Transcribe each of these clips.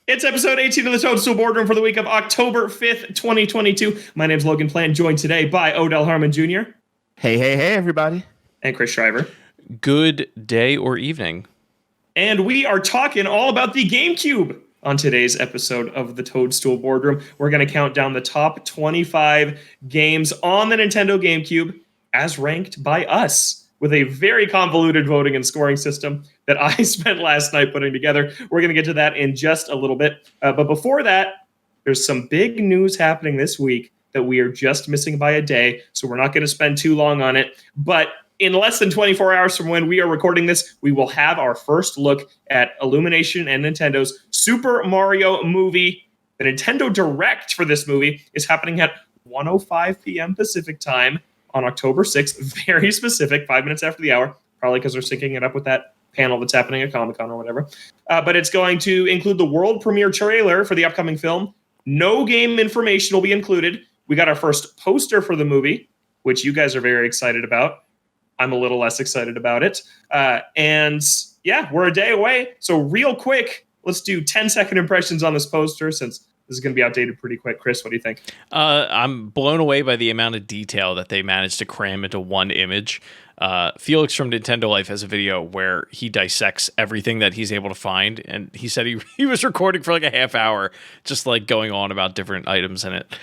It's episode 18 of the Toadstool Boardroom for the week of October 5th, 2022. My name's Logan Plant, joined today by Odell Harmon Jr. Hey, everybody. And Chris Shriver. Good day or evening. And we are talking all about the GameCube on today's episode of the Toadstool Boardroom. We're going to count down the top 25 games on the Nintendo GameCube as ranked by us, with a very convoluted voting and scoring system that I spent last night putting together. We're going to get to that in just a little bit. But before that, there's some big news happening this week that we are just missing by a day, so we're not going to spend too long on it. But in less than 24 hours from when we are recording this, we will have our first look at Illumination and Nintendo's Super Mario movie. The Nintendo Direct for this movie is happening at 1:05 p.m. Pacific time on October 6th, very specific, 5 minutes after the hour, probably because they're syncing it up with that panel that's happening at Comic-Con or whatever. But it's going to include the world premiere trailer for the upcoming film. No game information will be included. We got our first poster for the movie, which you guys are very excited about. I'm a little less excited about it. And yeah, we're a day away. So real quick, let's do 10-second impressions on this poster since this is going to be outdated pretty quick. Chris, what do you think? I'm blown away by the amount of detail that they managed to cram into one image. Felix from Nintendo Life has a video where he dissects everything that he's able to find, and he said he was recording for like a half hour, just like going on about different items in it.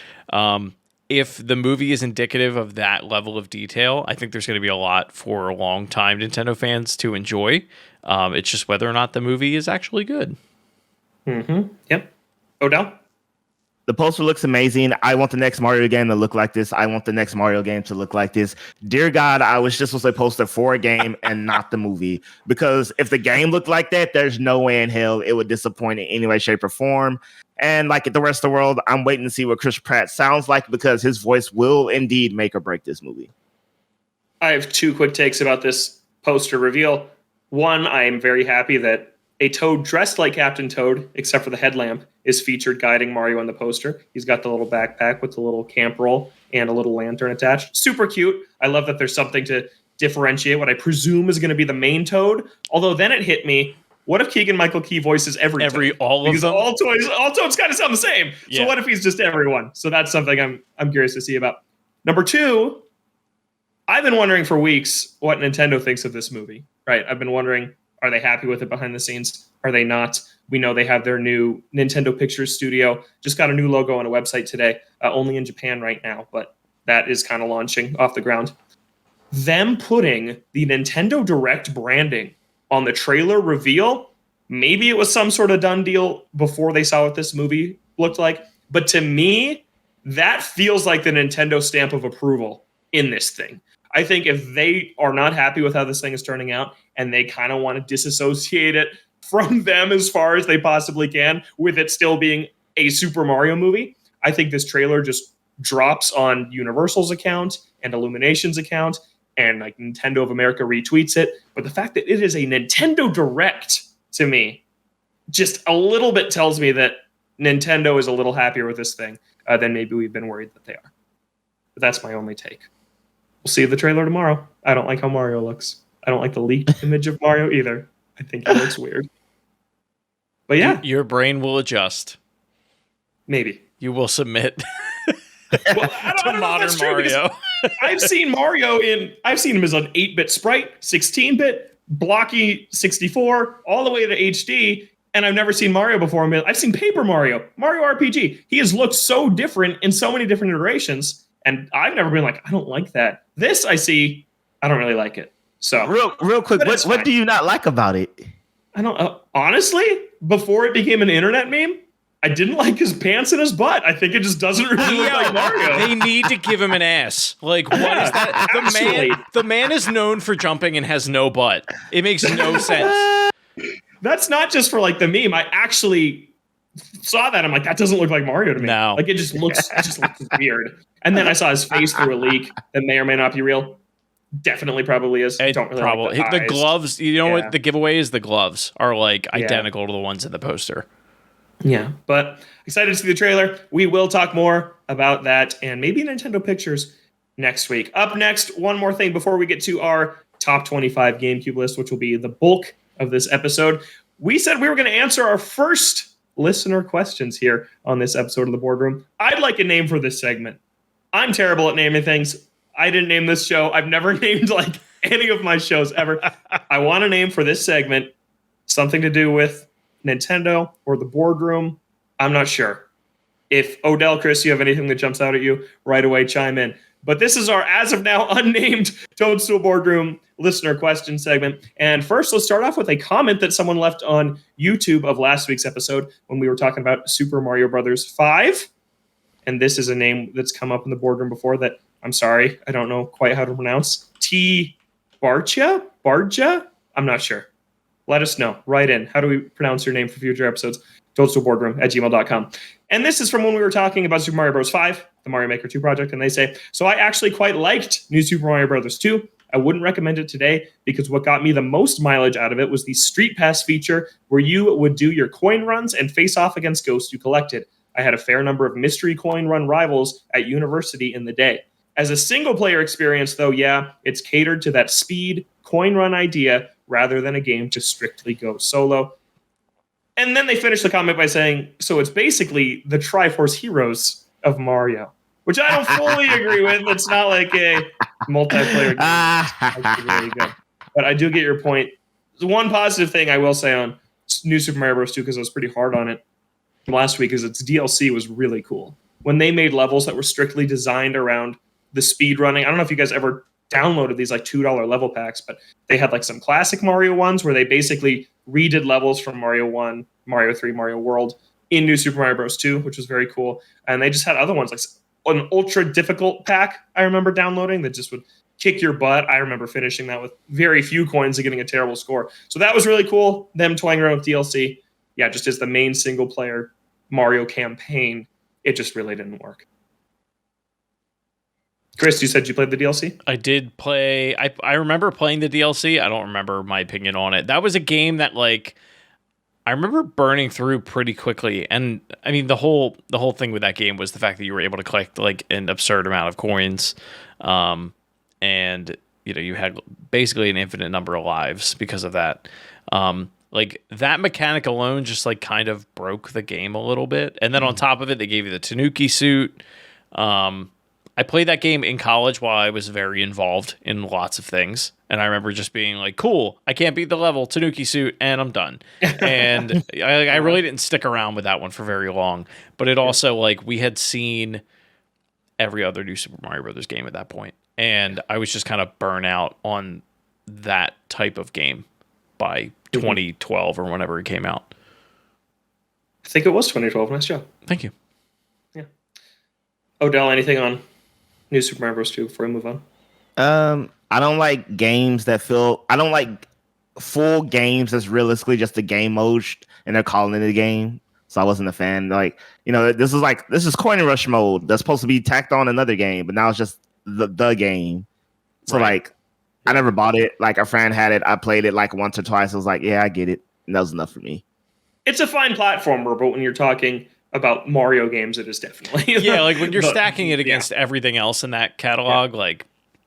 If the movie is indicative of that level of detail, I think there's going to be a lot for long-time Nintendo fans to enjoy. It's just whether or not the movie is actually good. Mm-hmm. Yep. Odell? The poster looks amazing. I want the next Mario game to look like this. I want the next Mario game to look like this. Dear God, I wish this was a poster for a game and not the movie. Because if the game looked like that, there's no way in hell it would disappoint in any way, shape, or form. And like the rest of the world, I'm waiting to see what Chris Pratt sounds like because his voice will indeed make or break this movie. I have two quick takes about this poster reveal. One, I am very happy that a Toad dressed like Captain Toad, except for the headlamp, is featured guiding Mario on the poster. He's got the little backpack with the little camp roll and a little lantern attached. Super cute. I love that there's something to differentiate what I presume is going to be the main Toad. Although then it hit me, what if Keegan-Michael Key voices every Toad? All of them? All Toads kind of sound the same. Yeah. So what if he's just everyone? So that's something I'm curious to see about. Number two, I've been wondering for weeks what Nintendo thinks of this movie. Right? I've been wondering, are they happy with it behind the scenes? Are they not? We know they have their new Nintendo Pictures Studio. Just got a new logo on a website today. Only in Japan right now, but that is kind of launching off the ground. Them putting the Nintendo Direct branding on the trailer reveal, maybe it was some sort of done deal before they saw what this movie looked like. But to me, that feels like the Nintendo stamp of approval in this thing. I think if they are not happy with how this thing is turning out and they kind of want to disassociate it from them as far as they possibly can with it still being a Super Mario movie, I think this trailer just drops on Universal's account and Illumination's account and like Nintendo of America retweets it. But the fact that it is a Nintendo Direct to me just a little bit tells me that Nintendo is a little happier with this thing than maybe we've been worried that they are. But that's my only take. We'll see the trailer tomorrow. I don't like how Mario looks. I don't like the leaked image of Mario either. I think it looks weird. But yeah. Your brain will adjust. Maybe. You will submit well, I don't modern Mario. I've seen him as an 8-bit sprite, 16-bit, blocky 64, all the way to HD, and I've never seen Mario before. I've seen Paper Mario RPG. He has looked so different in so many different iterations. And I've never been like, I don't like that. This I see, I don't really like it. So real quick, what do you not like about it? I don't honestly, before it became an internet meme, I didn't like his pants and his butt. I think it just doesn't really look like Mario. They need to give him an ass. Like, what is that? The man is known for jumping and has no butt. It makes no sense. That's not just for like the meme. I actually saw that. I'm like, that doesn't look like Mario to me. No. Like it just looks weird. And then I saw his face through a leak that may or may not be real. Definitely probably is. Don't really probably like the gloves. You know what the giveaway is? The gloves are like identical to the ones in the poster. Yeah, but excited to see the trailer. We will talk more about that and maybe Nintendo Pictures next week. Up next, one more thing before we get to our top 25 GameCube list, which will be the bulk of this episode. We said we were going to answer our first listener questions here on this episode of The Boardroom. I'd like a name for this segment. I'm terrible at naming things. I didn't name this show. I've never named like any of my shows ever. I want a name for this segment, something to do with Nintendo or The Boardroom. I'm not sure. If Odell, Chris, you have anything that jumps out at you, right away chime in. But this is our, as of now, unnamed Toadstool Boardroom listener question segment. And first, let's start off with a comment that someone left on YouTube of last week's episode when we were talking about Super Mario Brothers 5. And this is a name that's come up in the boardroom before that, I'm sorry, I don't know quite how to pronounce. T. Barja? I'm not sure. Let us know. Write in. How do we pronounce your name for future episodes? toadstoolboardroom@gmail.com. And this is from when we were talking about Super Mario Bros. 5, the Mario Maker 2 project, and they say, so I actually quite liked New Super Mario Bros. 2. I wouldn't recommend it today because what got me the most mileage out of it was the Street Pass feature where you would do your coin runs and face off against ghosts you collected. I had a fair number of mystery coin run rivals at university in the day. As a single-player experience, though, yeah, it's catered to that speed coin run idea rather than a game to strictly go solo. And then they finish the comment by saying, so it's basically the Triforce Heroes of Mario, which I don't fully agree with. It's not like a multiplayer game. Actually really good. But I do get your point. The one positive thing I will say on New Super Mario Bros. 2, because I was pretty hard on it last week, is its DLC was really cool. When they made levels that were strictly designed around the speed running, I don't know if you guys ever downloaded these like $2 level packs, but they had like some classic Mario ones where they basically redid levels from Mario 1, Mario 3, Mario World in New Super Mario Bros. 2, which was very cool. And they just had other ones, like an ultra difficult pack I remember downloading that just would kick your butt. I remember finishing that with very few coins and getting a terrible score. So that was really cool, them toying around with DLC. Yeah, just as the main single player Mario campaign, it just really didn't work. Chris, you said you played the DLC? I did play. I remember playing the DLC. I don't remember my opinion on it. That was a game that, like, I remember burning through pretty quickly. And I mean, the whole thing with that game was the fact that you were able to collect like an absurd amount of coins, and you know you had basically an infinite number of lives because of that. Like that mechanic alone just like kind of broke the game a little bit. And then on top of it, they gave you the Tanuki suit. I played that game in college while I was very involved in lots of things. And I remember just being like, cool, I can't beat the level, Tanuki suit, and I'm done. And I really didn't stick around with that one for very long. But it also, like, we had seen every other new Super Mario Brothers game at that point. And I was just kind of burnt out on that type of game by 2012 or whenever it came out. I think it was 2012. Nice job. Thank you. Yeah. Odell, anything on New Super Mario Bros. 2 before we move on? I don't like games that feel. I don't like full games that's realistically just a game mode and they're calling it a game. So I wasn't a fan. Like, you know, this is coin rush mode that's supposed to be tacked on another game, but now it's just the game. So like, I never bought it. Like a friend had it. I played it like once or twice. I was like, yeah, I get it. And that was enough for me. It's a fine platformer, but when you're talking about Mario games, it is definitely yeah. Like when you're stacking it against everything else in that catalog, like,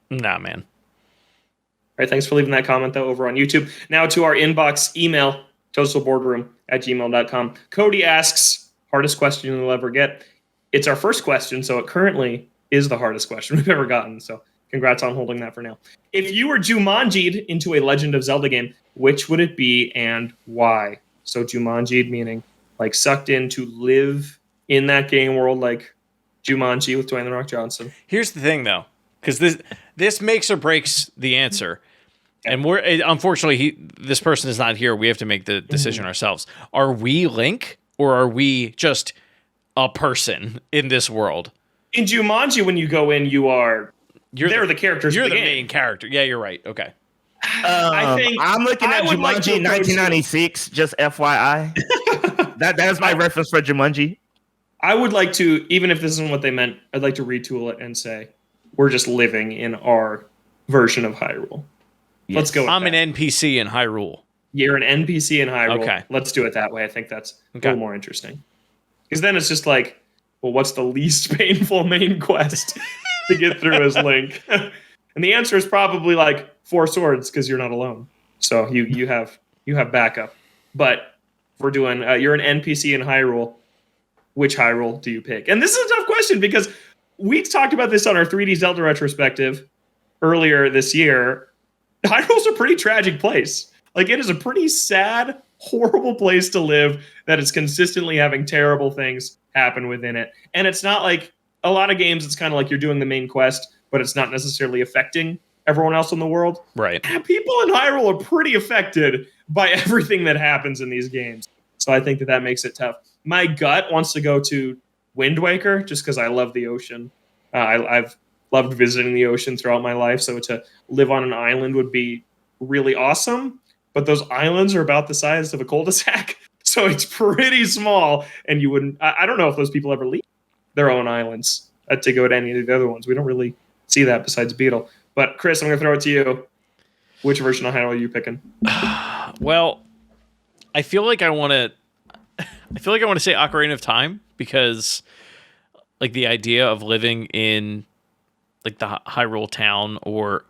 nah, man. All right, thanks for leaving that comment though over on YouTube. Now to our inbox email, toadstoolboardroom@gmail.com. Cody asks, hardest question you'll ever get. It's our first question, so it currently is the hardest question we've ever gotten. So congrats on holding that for now. If you were Jumanji'd into a Legend of Zelda game, which would it be and why? So Jumanji'd meaning like sucked in to live in that game world like Jumanji with Dwayne "The Rock" Johnson. Here's the thing though, because this makes or breaks the answer. And we're unfortunately this person is not here. We have to make the decision ourselves. Are we Link or are we just a person in this world? In Jumanji, when you go in, they're the characters. You're of the the game. main character. Yeah, you're right. Okay. I think I'm looking at Jumanji 1996. Just FYI, that is my reference for Jumanji. I would like to, even if this isn't what they meant, I'd like to retool it and say we're just living in our version of Hyrule. Yes. Let's go. I'm an NPC in Hyrule. You're an NPC in Hyrule. Okay. Let's do it that way. I think that's a little more interesting. Because then it's just like, well, what's the least painful main quest to get through as Link? And the answer is probably like 4 swords because you're not alone. So you have backup. But We're doing, you're an NPC in Hyrule. Which Hyrule do you pick? And this is a tough question because we talked about this on our 3D Zelda retrospective earlier this year. Hyrule's a pretty tragic place. Like, it is a pretty sad, horrible place to live that is consistently having terrible things happen within it. And it's not like a lot of games, it's kind of like you're doing the main quest, but it's not necessarily affecting everyone else in the world. Right. People in Hyrule are pretty affected by everything that happens in these games. So I think that makes it tough. My gut wants to go to Wind Waker just because I love the ocean. I've loved visiting the ocean throughout my life. So to live on an island would be really awesome. But those islands are about the size of a cul-de-sac. So it's pretty small. And you wouldn't, I don't know if those people ever leave their own islands to go to any of the other ones. We don't really see that besides Beetle. But Chris, I'm going to throw it to you. Which version of Hyrule are you picking? Well, I feel like I want to say Ocarina of Time because like the idea of living in like the Hyrule town or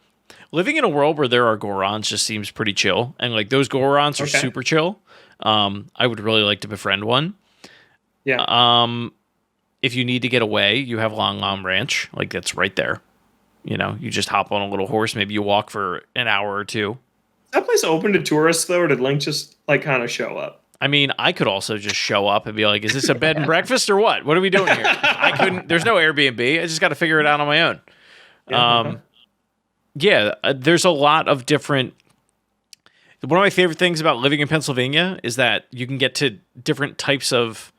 living in a world where there are Gorons just seems pretty chill. And like those Gorons are super chill. I would really like to befriend one. Yeah. If you need to get away, you have Long Long Ranch. Like that's right there. You know, you just hop on a little horse. Maybe you walk for an hour or two. Is that place open to tourists though, or did Link just like kind of show up? I mean, I could also just show up and be like, is this a bed and breakfast or what? What are we doing here? I couldn't, there's no Airbnb. I just got to figure it out on my own. There's a lot of different, one of my favorite things about living in Pennsylvania is that you can get to different types of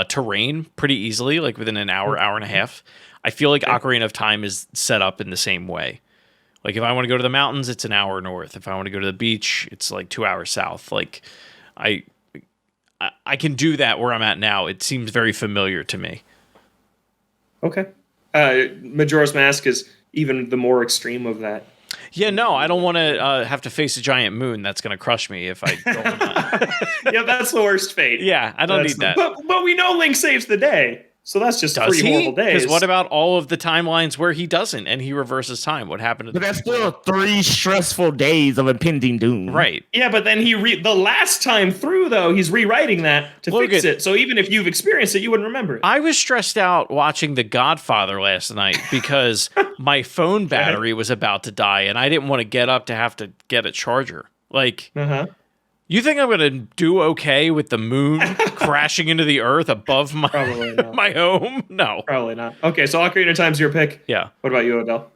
terrain pretty easily, like within an hour, hour and a half. I feel like Ocarina of Time is set up in the same way. Like if I want to go to the mountains, it's an hour north. If I want to go to the beach, it's like 2 hours south. Like I can do that where I'm at now. It seems very familiar to me. Okay. Majora's Mask is even the more extreme of that. Yeah, no, I don't want to have to face a giant moon that's going to crush me if I go on that. Yeah, that's the worst fate. Yeah, I don't need that. But we know Link saves the day. So that's just three horrible days. Because what about all of the timelines where he doesn't and he reverses time? What happened to But that's still 3 stressful days of impending doom. Right. Yeah, but then the last time through, though, he's rewriting that to fix it. So even if you've experienced it, you wouldn't remember it. I was stressed out watching The Godfather last night because my phone battery was about to die and I didn't want to get up to have to get a charger. Like, you think I'm going to do okay with the moon crashing into the earth above my home? No. Probably not. Okay, so Ocarina of Time's your pick? Yeah. What about you, Odell?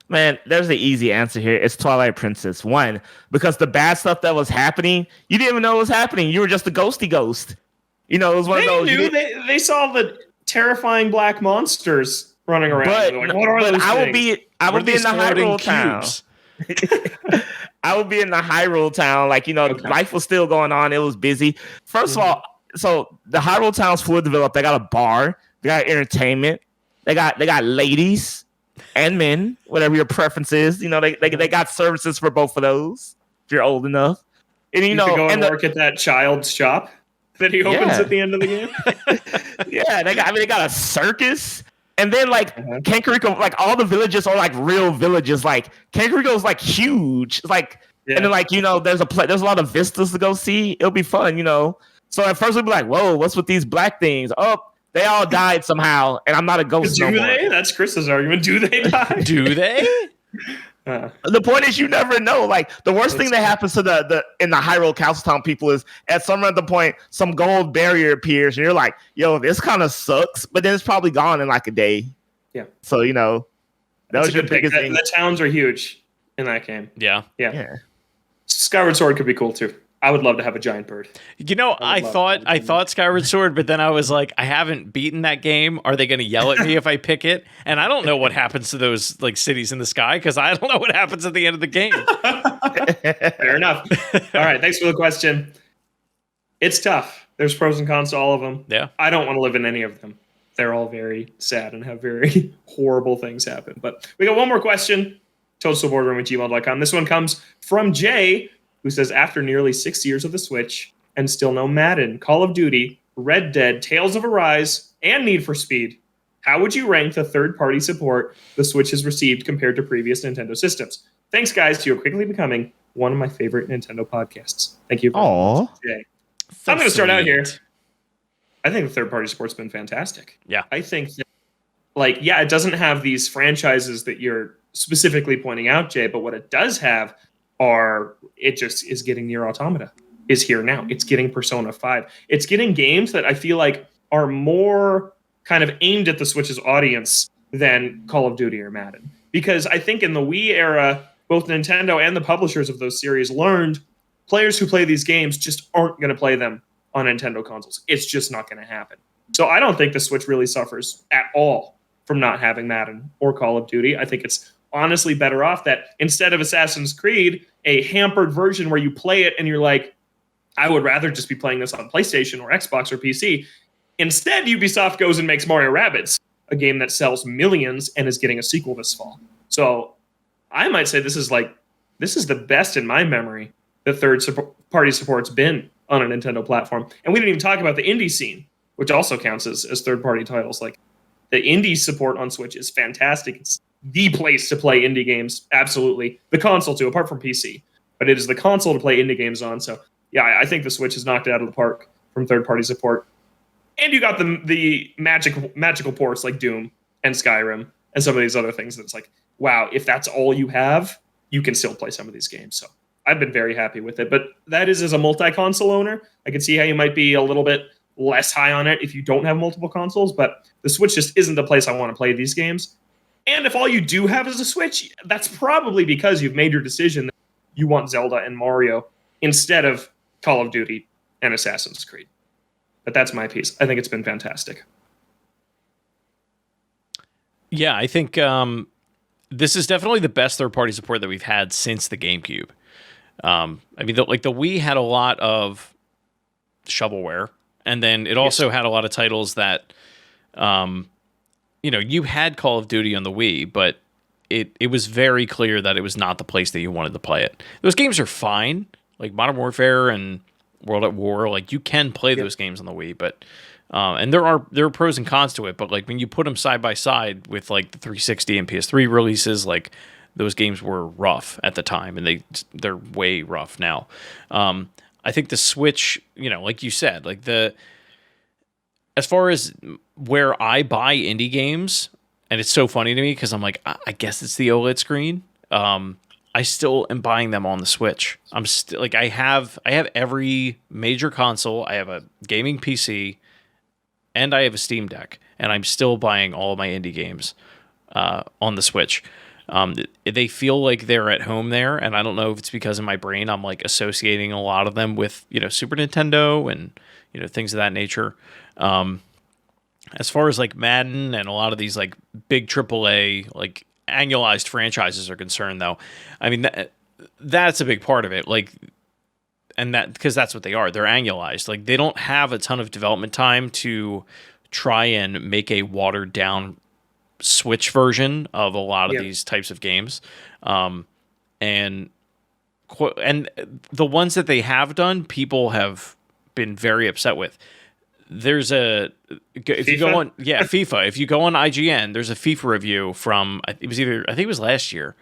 Man, there's the easy answer here. It's Twilight Princess. 1, because the bad stuff that was happening, you didn't even know it was happening. You were just a ghosty ghost. You know, it was one of those. They saw the terrifying black monsters running around. But, like, what are those I would things? I would be in the Hyrule town. I would be in the Hyrule town. Like, you know, life was still going on. It was busy. First of all, so the Hyrule town's fully developed. They got a bar. They got entertainment. They got ladies and men, whatever your preference is. You know, they got services for both of those if you're old enough. And you know, could go and work at that child's shop that he opens at the end of the game. Yeah, they got a circus. And then, like, Kakariko, like, all the villages are, like, real villages. Like, Kakariko's, like, huge. Like, and then, like, you know, there's a lot of vistas to go see. It'll be fun, you know. So at first we'd be like, whoa, what's with these black things? Oh, they all died somehow, and I'm not a ghost no more. Do they? That's Chris's argument. Do they die? Do they? The point is, you never know. Like, the worst thing that happens to the in the Hyrule Council Town people is at some other point, some gold barrier appears, and you're like, "Yo, this kind of sucks." But then it's probably gone in like a day. Yeah. So you know, that was your biggest thing. The towns are huge in that game. Yeah. Skyward Sword could be cool too. I would love to have a giant bird. You know, I thought Skyward Sword, but then I was like, I haven't beaten that game. Are they going to yell at me if I pick it? And I don't know what happens to those like cities in the sky because I don't know what happens at the end of the game. Fair enough. All right, thanks for the question. It's tough. There's pros and cons to all of them. Yeah. I don't want to live in any of them. They're all very sad and have very horrible things happen. But we got one more question. ToadStoolBoardroom@gmail.com. This one comes from Jay, who says, after nearly 6 years of the Switch and still no Madden, Call of Duty, Red Dead, Tales of Arise, and Need for Speed, how would you rank the third-party support the Switch has received compared to previous Nintendo systems? Thanks, guys. You're quickly becoming one of my favorite Nintendo podcasts. Thank you very much, Jay. I'm going to start out here. I think the third-party support's been fantastic. Yeah. I think that, it doesn't have these franchises that you're specifically pointing out, Jay, but what it does have it just is getting Nier Automata is here now. It's getting Persona 5. It's getting games that I feel like are more kind of aimed at the Switch's audience than Call of Duty or Madden. Because I think in the Wii era, both Nintendo and the publishers of those series learned players who play these games just aren't going to play them on Nintendo consoles. It's just not going to happen. So I don't think the Switch really suffers at all from not having Madden or Call of Duty. I think it's honestly better off that instead of Assassin's Creed, a hampered version where you play it and you're like, I would rather just be playing this on PlayStation or Xbox or PC. Instead, Ubisoft goes and makes Mario Rabbids, a game that sells millions and is getting a sequel this fall. So I might say this is the best in my memory the third-party support's been on a Nintendo platform. And we didn't even talk about the indie scene, which also counts as third-party titles. Like, the indie support on Switch is fantastic. It's the place to play indie games, absolutely. The console, too, apart from PC. But it is the console to play indie games on. So, yeah, I think the Switch has knocked it out of the park from third-party support. And you got the magical ports like Doom and Skyrim and some of these other things that's like, wow, if that's all you have, you can still play some of these games. So I've been very happy with it. But that is, as a multi-console owner, I can see how you might be a little bit less high on it if you don't have multiple consoles. But the Switch just isn't the place I want to play these games. And if all you do have is a Switch, that's probably because you've made your decision that you want Zelda and Mario instead of Call of Duty and Assassin's Creed. But that's my piece. I think it's been fantastic. Yeah, I think this is definitely the best third-party support that we've had since the GameCube. I mean, the Wii had a lot of shovelware, and then it also had a lot of titles that, you had Call of Duty on the Wii, but it was very clear that it was not the place that you wanted to play it. Those games are fine, like Modern Warfare and World at War. Like, you can play those games on the Wii, but and there are pros and cons to it. But like when you put them side by side with like the 360 and PS3 releases, like those games were rough at the time, and they're way rough now. I think the Switch, like you said, like as far as where I buy indie games, and it's so funny to me because I'm like, I guess it's the OLED screen. I still am buying them on the Switch. I'm still like, I have every major console. I have a gaming PC, and I have a Steam Deck, and I'm still buying all of my indie games on the Switch. They feel like they're at home there, and I don't know if it's because in my brain I'm like associating a lot of them with Super Nintendo and things of that nature. As far as like Madden and a lot of these like big AAA like annualized franchises are concerned, though, I mean that's a big part of it. Like, and that because that's what they are. They're annualized. Like, they don't have a ton of development time to try and make a watered down Switch version of a lot of these types of games. And the ones that they have done, people have been very upset with. There's if FIFA? You go on FIFA, if you go on IGN, there's a FIFA review from I think it was last year,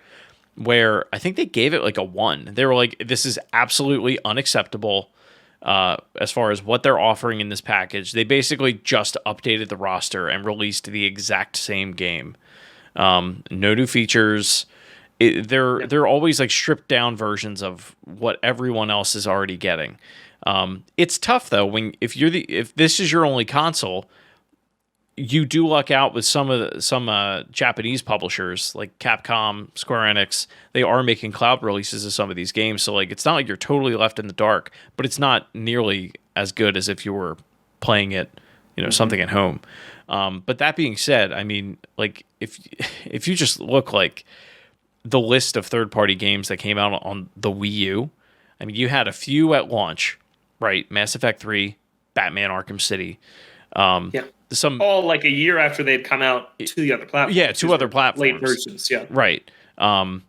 where I think they gave it like a 1. They were like, this is absolutely unacceptable as far as what they're offering in this package. They basically just updated the roster and released the exact same game. No new features. They're always like stripped down versions of what everyone else is already getting. It's tough though if this is your only console. You do luck out with some Japanese publishers like Capcom, Square Enix. They are making cloud releases of some of these games, so like it's not like you're totally left in the dark, but it's not nearly as good as if you were playing it, something at home. But that being said, I mean, like if you just look like the list of third-party games that came out on the Wii U, I mean, you had a few at launch, right? Mass Effect 3, Batman Arkham City. All like a year after they'd come out to the other platforms. Yeah, 2 other platforms. Late versions, yeah. Right. But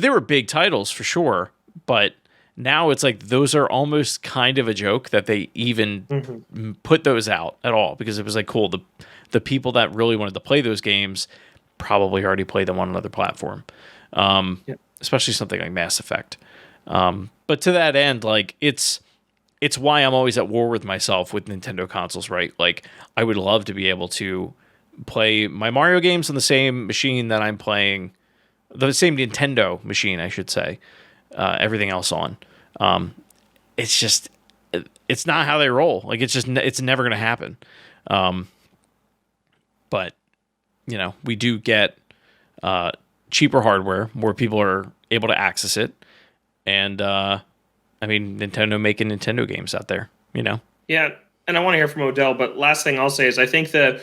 they were big titles for sure. But now it's like those are almost kind of a joke that they even put those out at all, because it was like, cool, the people that really wanted to play those games probably already played them on another platform. Especially something like Mass Effect. But to that end, like it's it's why I'm always at war with myself with Nintendo consoles, right? Like, I would love to be able to play my Mario games on the same machine that I'm playing, the same Nintendo machine, I should say, everything else on. It's just, it's not how they roll. Like, it's never going to happen. But, you know, we do get cheaper hardware, more people are able to access it. And, I mean, Nintendo making Nintendo games out there, you know? Yeah, and I want to hear from Odell, but last thing I'll say is I think that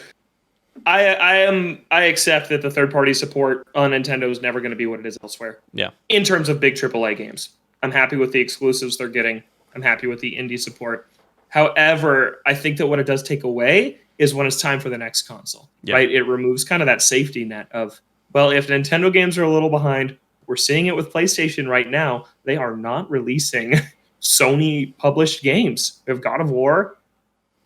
I accept that the third-party support on Nintendo is never going to be what it is elsewhere. Yeah. In terms of big AAA games. I'm happy with the exclusives they're getting. I'm happy with the indie support. However, I think that what it does take away is when it's time for the next console, right? It removes kind of that safety net of, well, if Nintendo games are a little behind, we're seeing it with PlayStation right now. They are not releasing Sony published games. We have God of War,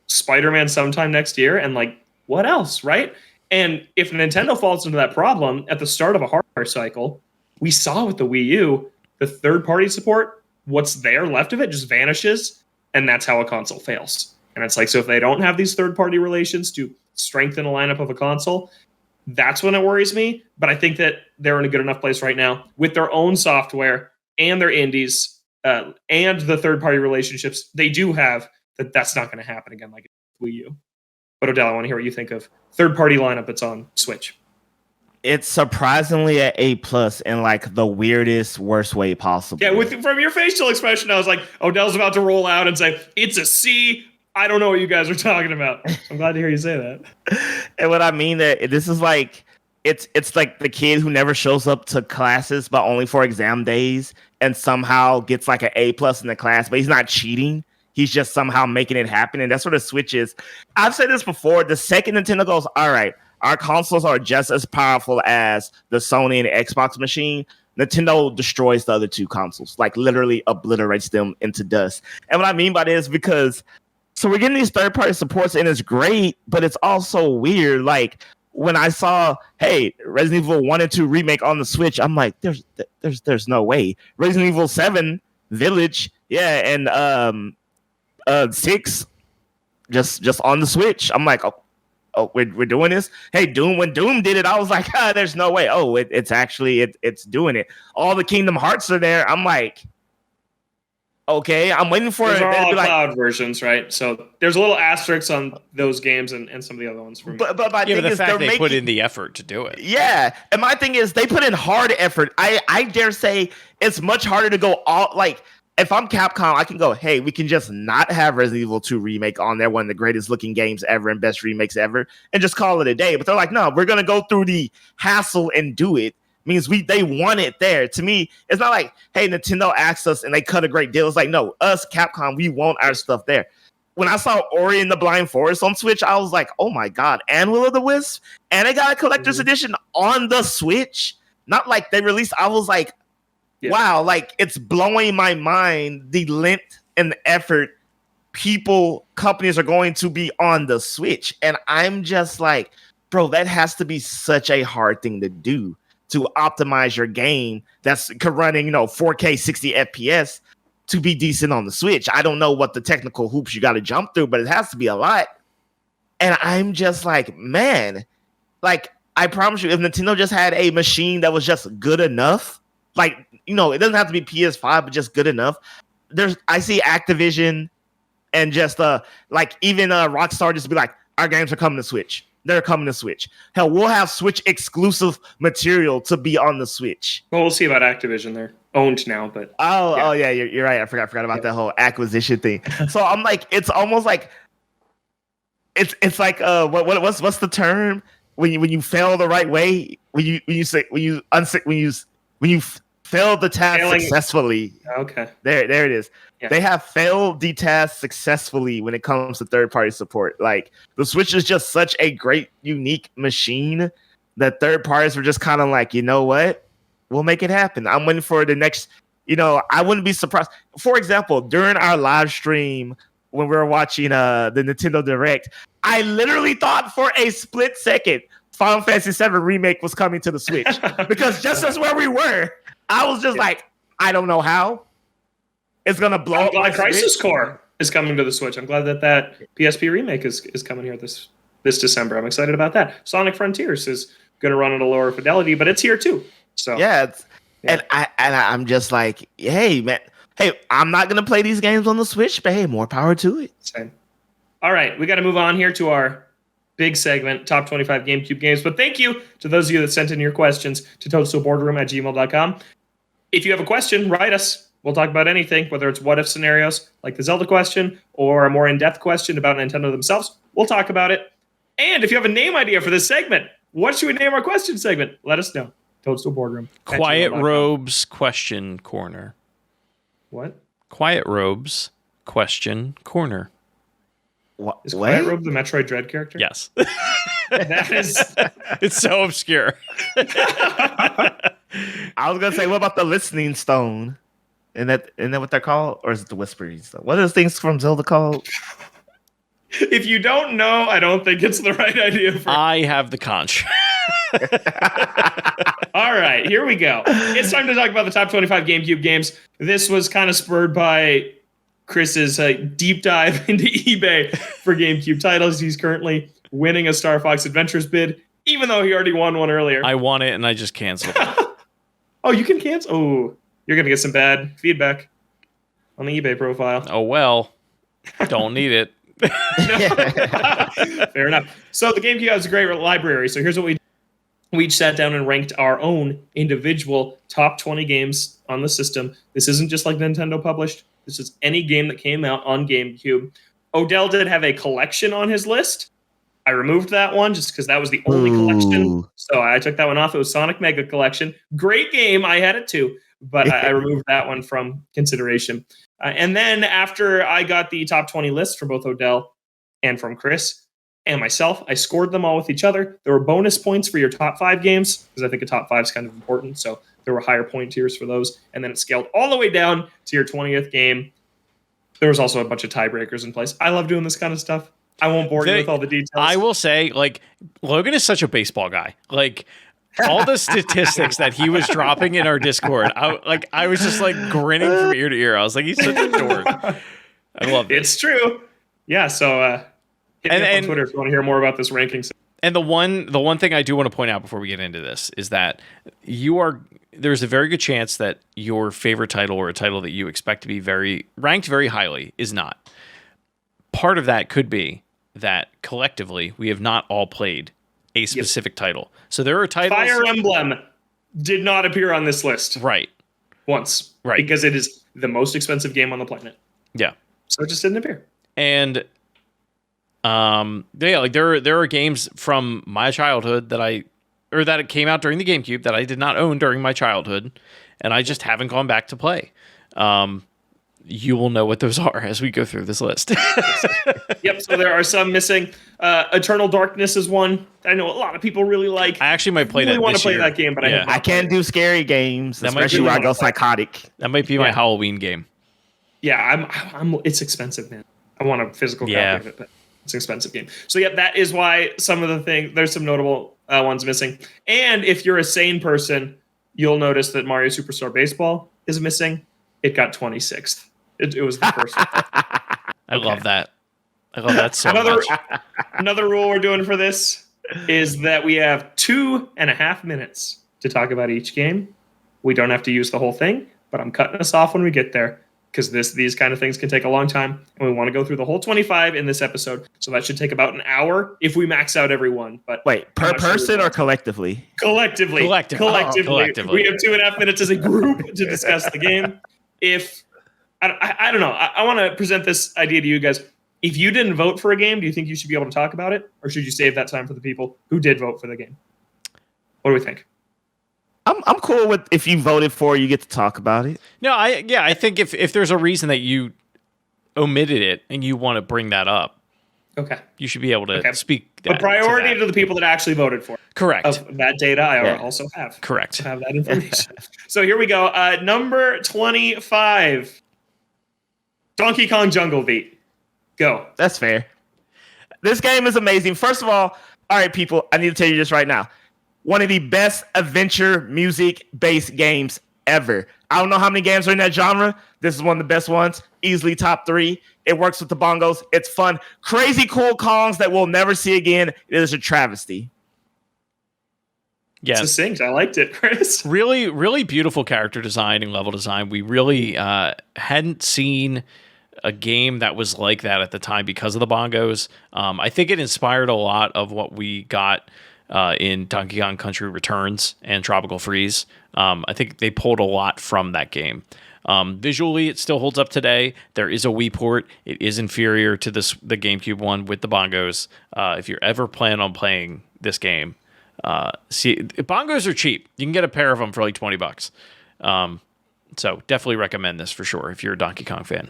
Spider-Man sometime next year, and like, what else, right? And if Nintendo falls into that problem at the start of a hardware cycle, we saw with the Wii U, the third-party support, what's there left of it just vanishes, and that's how a console fails. And it's like, so if they don't have these third-party relations to strengthen a lineup of a console, that's when it worries me. But I think that they're in a good enough place right now with their own software and their indies and the third-party relationships they do have, that's not going to happen again like Wii U. But Odell, I want to hear what you think of third-party lineup that's on Switch. It's surprisingly at A+ in like the weirdest, worst way possible. Yeah, from your facial expression, I was like, Odell's about to roll out and say, it's a C. I don't know what you guys are talking about. I'm glad to hear you say that. And what I mean that this is like, it's like the kid who never shows up to classes, but only for exam days, and somehow gets like an A+ in the class, but he's not cheating. He's just somehow making it happen. And that's what a Switch is. I've said this before. The second Nintendo goes, all right, our consoles are just as powerful as the Sony and the Xbox machine, Nintendo destroys the other two consoles, like literally obliterates them into dust. And what I mean by this is because, so we're getting these third-party supports and it's great, but it's also weird. Like when I saw, hey, Resident Evil 1 and 2 remake on the Switch, I'm like, there's no way. Resident Evil 7 Village, yeah, and 6 just on the Switch. I'm like, oh, we're doing this. Hey, when Doom did it, I was like, there's no way. Oh, it's actually doing it. All the Kingdom Hearts are there. I'm like, okay, I'm waiting for those it. Are all like, cloud versions, right? So there's a little asterisk on those games and some of the other ones. For me. But my thing the is, fact they put in the effort to do it. Yeah, and my thing is, they put in hard effort. I dare say it's much harder to go all like. If I'm Capcom, I can go, hey, we can just not have Resident Evil 2 remake on there, one of the greatest looking games ever and best remakes ever, and just call it a day. But they're like, no, we're gonna go through the hassle and do it. Means they want it there. To me, it's not like, hey, Nintendo asked us and they cut a great deal. It's like, no, us, Capcom, we want our stuff there. When I saw Ori and the Blind Forest on Switch, I was like, oh my God, and Will of the Wisp, and they got a collector's edition on the Switch. Not like they released, I was like, wow, like it's blowing my mind the length and the effort companies are going to be on the Switch. And I'm just like, bro, that has to be such a hard thing to do, to optimize your game that's running, 4K 60 FPS to be decent on the Switch. I don't know what the technical hoops you got to jump through, but it has to be a lot. And I'm just like, man, like I promise you, if Nintendo just had a machine that was just good enough, like, it doesn't have to be PS5, but just good enough. I see Activision and just like even Rockstar just be like, our games are coming to Switch. They're coming to Switch. Hell, we'll have Switch exclusive material to be on the Switch. Well, we'll see about Activision. They're owned now, but oh yeah, you're right. I forgot about that whole acquisition thing. So I'm like, it's almost like it's like what's the term when you fail the right way, when you failed the task successfully. Okay. There it is. Yeah. They have failed the task successfully when it comes to third-party support. Like, the Switch is just such a great, unique machine that third parties were just kind of like, you know what? We'll make it happen. I'm waiting for the next, I wouldn't be surprised. For example, during our live stream when we were watching the Nintendo Direct, I literally thought for a split second Final Fantasy VII Remake was coming to the Switch. Because just as where we were, I was just like, I don't know how it's gonna blow up. Like Crisis Core. is coming to the Switch. I'm glad that PSP remake is coming here this December. I'm excited about that. Sonic Frontiers is going to run at a lower fidelity, but it's here too. So and I'm just like, hey man, I'm not going to play these games on the Switch, but hey, more power to it. Same. All right, we got to move on here to our big segment, top 25 GameCube games. But thank you to those of you that sent in your questions to toadstoolboardroom@gmail.com. If you have a question, write us. We'll talk about anything, whether it's what-if scenarios, like the Zelda question, or a more in-depth question about Nintendo themselves. We'll talk about it. And if you have a name idea for this segment, what should we name our question segment? Let us know. Toadstool Boardroom. Quiet Robes Question Corner. What? Quiet Robes Question Corner. What? Is Quiet Robe the Metroid Dread character? Yes. That is... It's so obscure. I was gonna say, what about the Listening Stone? Isn't that what they're called? Or is it the Whispering Stone? What are those things from Zelda called? If you don't know, I don't think it's the right idea for... I have the conch. All right, here we go. It's time to talk about the top 25 GameCube games. This was kind of spurred by Chris's deep dive into eBay for GameCube titles. He's currently winning a Star Fox Adventures bid, even though he already won one earlier. I won it and I just canceled it. Oh, you can cancel? Oh, you're going to get some bad feedback on the eBay profile. Oh, well. Don't need it. Fair enough. So the GameCube has a great library. So here's what we did. We each sat down and ranked our own individual top 20 games on the system. This isn't just like Nintendo published. This is any game that came out on GameCube. Odell did have a collection on his list. I removed that one just because that was the only collection. So I took that one off. It was Sonic Mega Collection. Great game. I had it too. But I removed that one from consideration. And then after I got the top 20 list from both Odell and from Chris and myself, I scored them all with each other. There were bonus points for your top 5 games because I think a top 5 is kind of important. So there were higher point tiers for those. And then it scaled all the way down to your 20th game. There was also a bunch of tiebreakers in place. I love doing this kind of stuff. I won't bore you with all the details. I will say, like, Logan is such a baseball guy. Like, all the statistics that he was dropping in our Discord, I was just like grinning from ear to ear. I was like, he's such a dork. I love it. It's true. Yeah. So hit me up on Twitter if you want to hear more about this ranking. And the one thing I do want to point out before we get into this is that there's a very good chance that your favorite title or a title that you expect to be ranked very highly is not. Part of that could be that collectively we have not all played a specific title. So there are titles. Fire Emblem did not appear on this list. Right. Once. Right. Because it is the most expensive game on the planet. Yeah. So it just didn't appear. And like there are games from my childhood that it came out during the GameCube that I did not own during my childhood, and I just haven't gone back to play. You will know what those are as we go through this list. Yep, so there are some missing. Eternal Darkness is one I know a lot of people really like. I actually might play that. I really want to play year. that game, but I can't do scary games, especially when I go psychotic. That might be my Halloween game. Yeah, it's expensive, man. I want a physical copy of it, but it's an expensive game. So yeah, that is why some of the things, there's some notable ones missing. And if you're a sane person, you'll notice that Mario Superstar Baseball is missing. It got 26th. It was the first one. I love that. I love that so much. Another rule we're doing for this is that we have 2.5 minutes to talk about each game. We don't have to use the whole thing, but I'm cutting us off when we get there because these kind of things can take a long time, and we want to go through the whole 25 in this episode. So that should take about an hour if we max out every one. But wait, per person or collectively? Collectively. Collectively. We have 2.5 minutes as a group to discuss the game. If I don't know, I want to present this idea to you guys. If you didn't vote for a game, do you think you should be able to talk about it, or should you save that time for the people who did vote for the game? What do we think? I'm cool with if you voted for it, you get to talk about it. No, I think if there's a reason that you omitted it and you want to bring that up, okay, you should be able to speak. But priority to the people that actually voted for it. Correct. Of that data, I also have. Correct. I have that information. So here we go. Number 25, Donkey Kong Jungle Beat. Go. That's fair. This game is amazing. First of all right, people, I need to tell you this right now. One of the best adventure music-based games ever. I don't know how many games are in that genre. This is one of the best ones. Easily top 3. It works with the bongos. It's fun. Crazy cool Kongs that we'll never see again. It is a travesty. Yeah, succinct. I liked it, Chris. Really, really beautiful character design and level design. We really hadn't seen a game that was like that at the time because of the bongos. I think it inspired a lot of what we got in Donkey Kong Country Returns and Tropical Freeze. I think they pulled a lot from that game. Visually, it still holds up today. There is a Wii port. It is inferior to the GameCube one with the bongos. If you're ever planning on playing this game, bongos are cheap. You can get a pair of them for like $20. So definitely recommend this for sure if you're a Donkey Kong fan.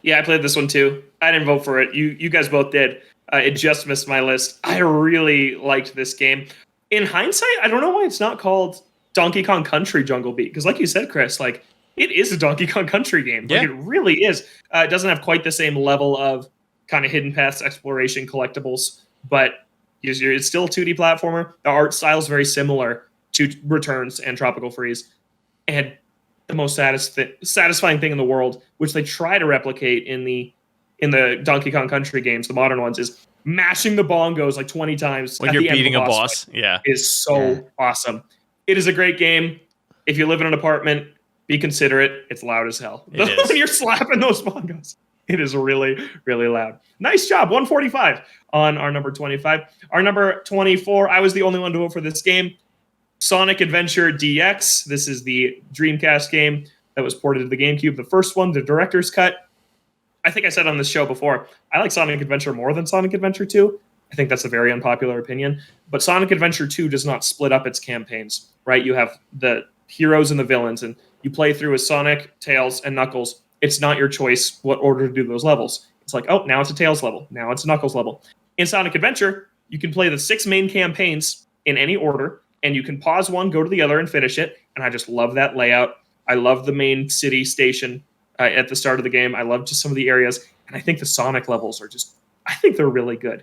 Yeah, I played this one too. I didn't vote for it. You guys both did. It just missed my list. I really liked this game. In hindsight, I don't know why it's not called Donkey Kong Country Jungle Beat, because like you said, Chris, like it is a Donkey Kong Country game. Like, it really is. It doesn't have quite the same level of kind of hidden paths, exploration, collectibles, but it's still a 2D platformer. The art style is very similar to Returns and Tropical Freeze. And the most satisfying thing in the world, which they try to replicate in the Donkey Kong Country games, the modern ones, is mashing the bongos like 20 times when you're beating a boss. Yeah, is so awesome. It is a great game. If you live in an apartment, be considerate. It's loud as hell. When you're slapping those bongos, it is really, really loud. Nice job. 145 on our number 25. Our number 24, I was the only one to vote for this game. Sonic Adventure DX. This is the Dreamcast game that was ported to the GameCube. The first one, the director's cut. I think I said on this show before, I like Sonic Adventure more than Sonic Adventure 2. I think that's a very unpopular opinion. But Sonic Adventure 2 does not split up its campaigns, right? You have the heroes and the villains, and you play through with Sonic, Tails, and Knuckles. It's not your choice what order to do those levels. It's like, oh, now it's a Tails level. Now it's a Knuckles level. In Sonic Adventure, you can play the 6 main campaigns in any order, and you can pause one, go to the other, and finish it. And I just love that layout. I love the main city station at the start of the game. I love just some of the areas. And I think the Sonic levels are I think they're really good.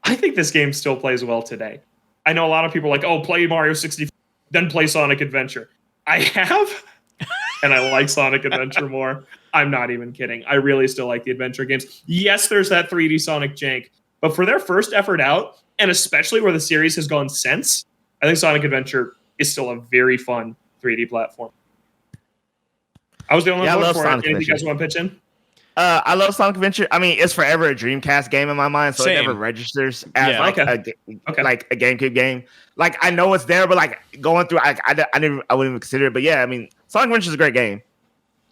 I think this game still plays well today. I know a lot of people are like, oh, play Mario 64, then play Sonic Adventure. I have, and I like Sonic Adventure more. I'm not even kidding. I really still like the adventure games. Yes, there's that 3D Sonic jank, but for their first effort out, and especially where the series has gone since, I think Sonic Adventure is still a very fun 3D platform. I was the only one for it. Anything you guys want to pitch in? I love Sonic Adventure. I mean, it's forever a Dreamcast game in my mind, so it never registers as a GameCube game. Like, I know it's there, but like going through, I wouldn't even consider it. But yeah, I mean, Sonic Adventure is a great game.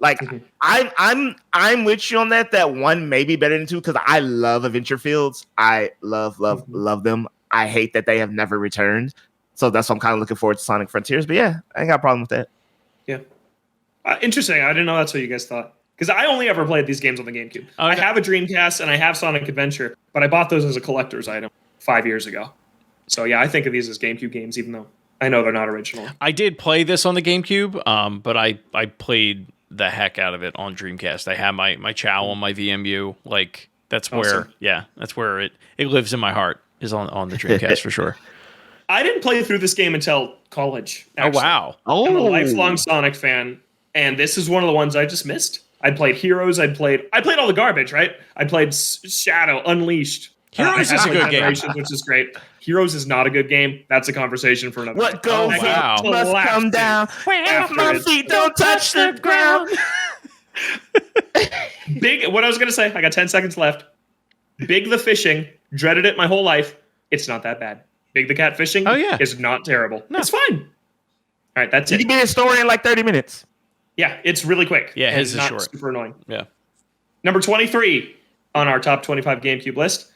Like, I'm with you on that. That one may be better than 2 because I love Adventure Fields. I love them. I hate that they have never returned. So that's why I'm kind of looking forward to Sonic Frontiers. But yeah, I ain't got a problem with that. Yeah. Interesting. I didn't know that's what you guys thought. Because I only ever played these games on the GameCube. I have a Dreamcast and I have Sonic Adventure, but I bought those as a collector's item 5 years ago. So yeah, I think of these as GameCube games, even though I know they're not original. I did play this on the GameCube, but I played the heck out of it on Dreamcast. I have my Chow on my VMU. Like, that's where, that's where it lives in my heart, is on the Dreamcast for sure. I didn't play through this game until college. Actually. Oh, wow. I'm a lifelong Sonic fan, and this is one of the ones I just missed. I played Heroes. I played all the garbage, right? I played Shadow, Unleashed. Heroes is a good game, which is great. Heroes is not a good game. That's a conversation for another. What goes up must come down. If my feet don't touch the ground. Big. What I was gonna say. I got 10 seconds left. Big the Fishing. Dreaded it my whole life. It's not that bad. Big the Cat Fishing. Oh yeah, is not terrible. No. It's fine. All right, that's it. You can get a story in like 30 minutes. Yeah, it's really quick. Yeah, his is not short. Super annoying. Yeah. Number 23 on our top 25 GameCube list.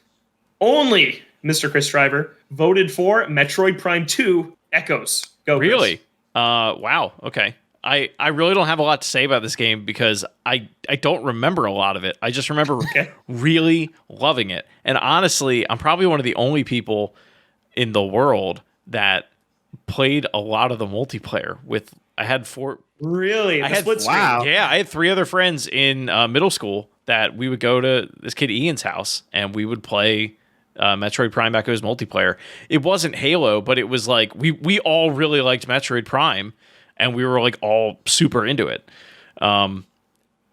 Only Mr. Chris Driver voted for Metroid Prime 2 Echoes. Go, Chris. Really? Wow. Okay. I really don't have a lot to say about this game because I don't remember a lot of it. I just remember really loving it. And honestly, I'm probably one of the only people in the world that played a lot of the multiplayer with. I had 4. Really? I had split screen. Wow. Yeah, I had 3 other friends in middle school that we would go to this kid Ian's house and we would play Metroid Prime Echoes multiplayer. It wasn't Halo, but it was like we all really liked Metroid Prime and we were like all super into it.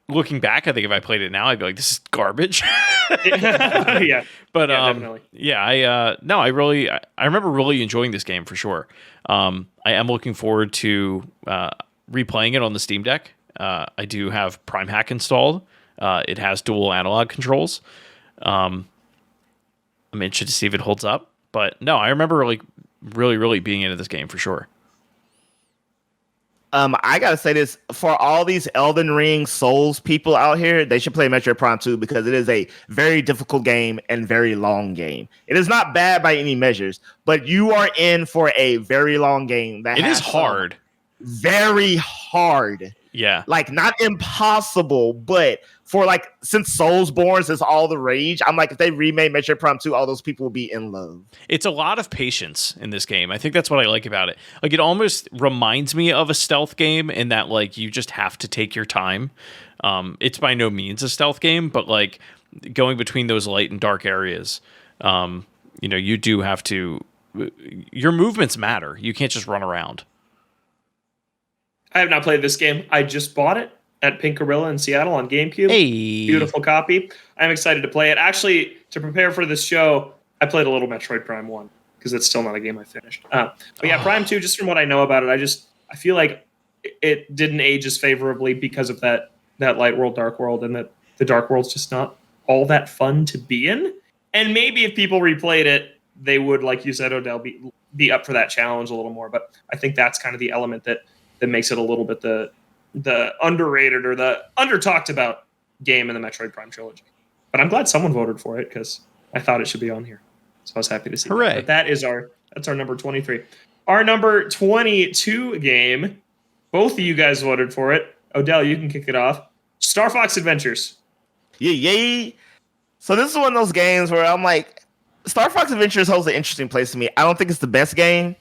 looking back, I think if I played it now, I'd be like, this is garbage. Yeah. But Definitely. I remember really enjoying this game for sure. I am looking forward to replaying it on the Steam Deck. I do have Prime Hack installed. It has dual analog controls. I'm interested to see if it holds up. But no, I remember really being into this game for sure. I gotta say this, for all these Elden Ring Souls people out here, they should play Metroid Prime 2 because it is a very difficult game and very long game. It is not bad by any measures, but you are in for a very long game. It is hard. Very hard. Yeah. Like, not impossible, but for like, since Soulsborne is all the rage, I'm like, if they remade Metroid Prime 2, all those people will be in love. It's a lot of patience in this game. I think that's what I like about it. Like, it almost reminds me of a stealth game in that, like, you just have to take your time. It's by no means a stealth game, but like going between those light and dark areas, you do have to. Your movements matter. You can't just run around. I have not played this game. I just bought it at Pink Gorilla in Seattle on GameCube. Hey. Beautiful copy. I'm excited to play it. Actually, to prepare for this show, I played a little Metroid Prime 1 because it's still not a game I finished. But yeah, Prime 2, just from what I know about it, I feel like it didn't age as favorably because of that light world, dark world, and that the dark world's just not all that fun to be in. And maybe if people replayed it, they would, like you said, Odell, be up for that challenge a little more. But I think that's kind of the element that makes it a little bit the underrated or the under talked about game in the Metroid Prime trilogy. But I'm glad someone voted for it because I thought it should be on here. So I was happy to see Hooray. that. But that's our number 23. Our number 22 game, both of you guys voted for it. Odell, you can kick it off. Star Fox Adventures. Yay. So this is one of those games where I'm like, Star Fox Adventures holds an interesting place to me. I don't think it's the best game.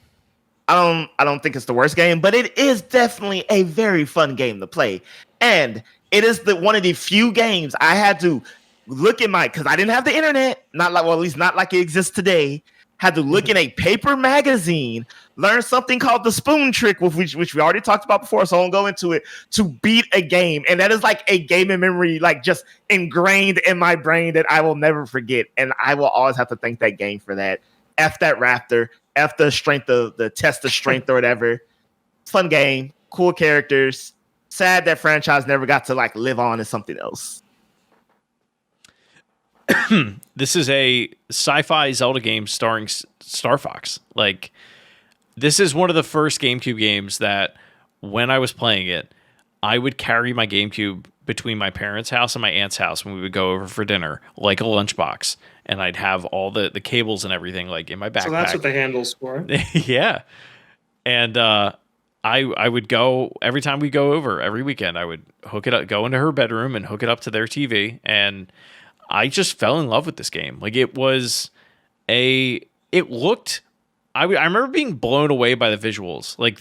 I don't think it's the worst game, but it is definitely a very fun game to play. And it is one of the few games I had to look in because I didn't have the internet, at least not like it exists today. Had to look in a paper magazine, learn something called the spoon trick, which we already talked about before, so I won't go into it, to beat a game. And that is like a game in memory, like just ingrained in my brain that I will never forget. And I will always have to thank that game for that. F that Raptor. F the strength of the test of strength or whatever. Fun game, cool characters. Sad that franchise never got to like live on as something else. This is a sci-fi Zelda game starring Star Fox. Like, this is one of the first GameCube games that when I was playing it, I would carry my GameCube between my parents' house and my aunt's house when we would go over for dinner, like a lunchbox. And I'd have all the cables and everything like in my backpack. So that's what the handle's for. Yeah. And I would go every time we go over every weekend. I would hook it up, go into her bedroom and hook it up to their TV. And I just fell in love with this game. Like, I remember being blown away by the visuals. Like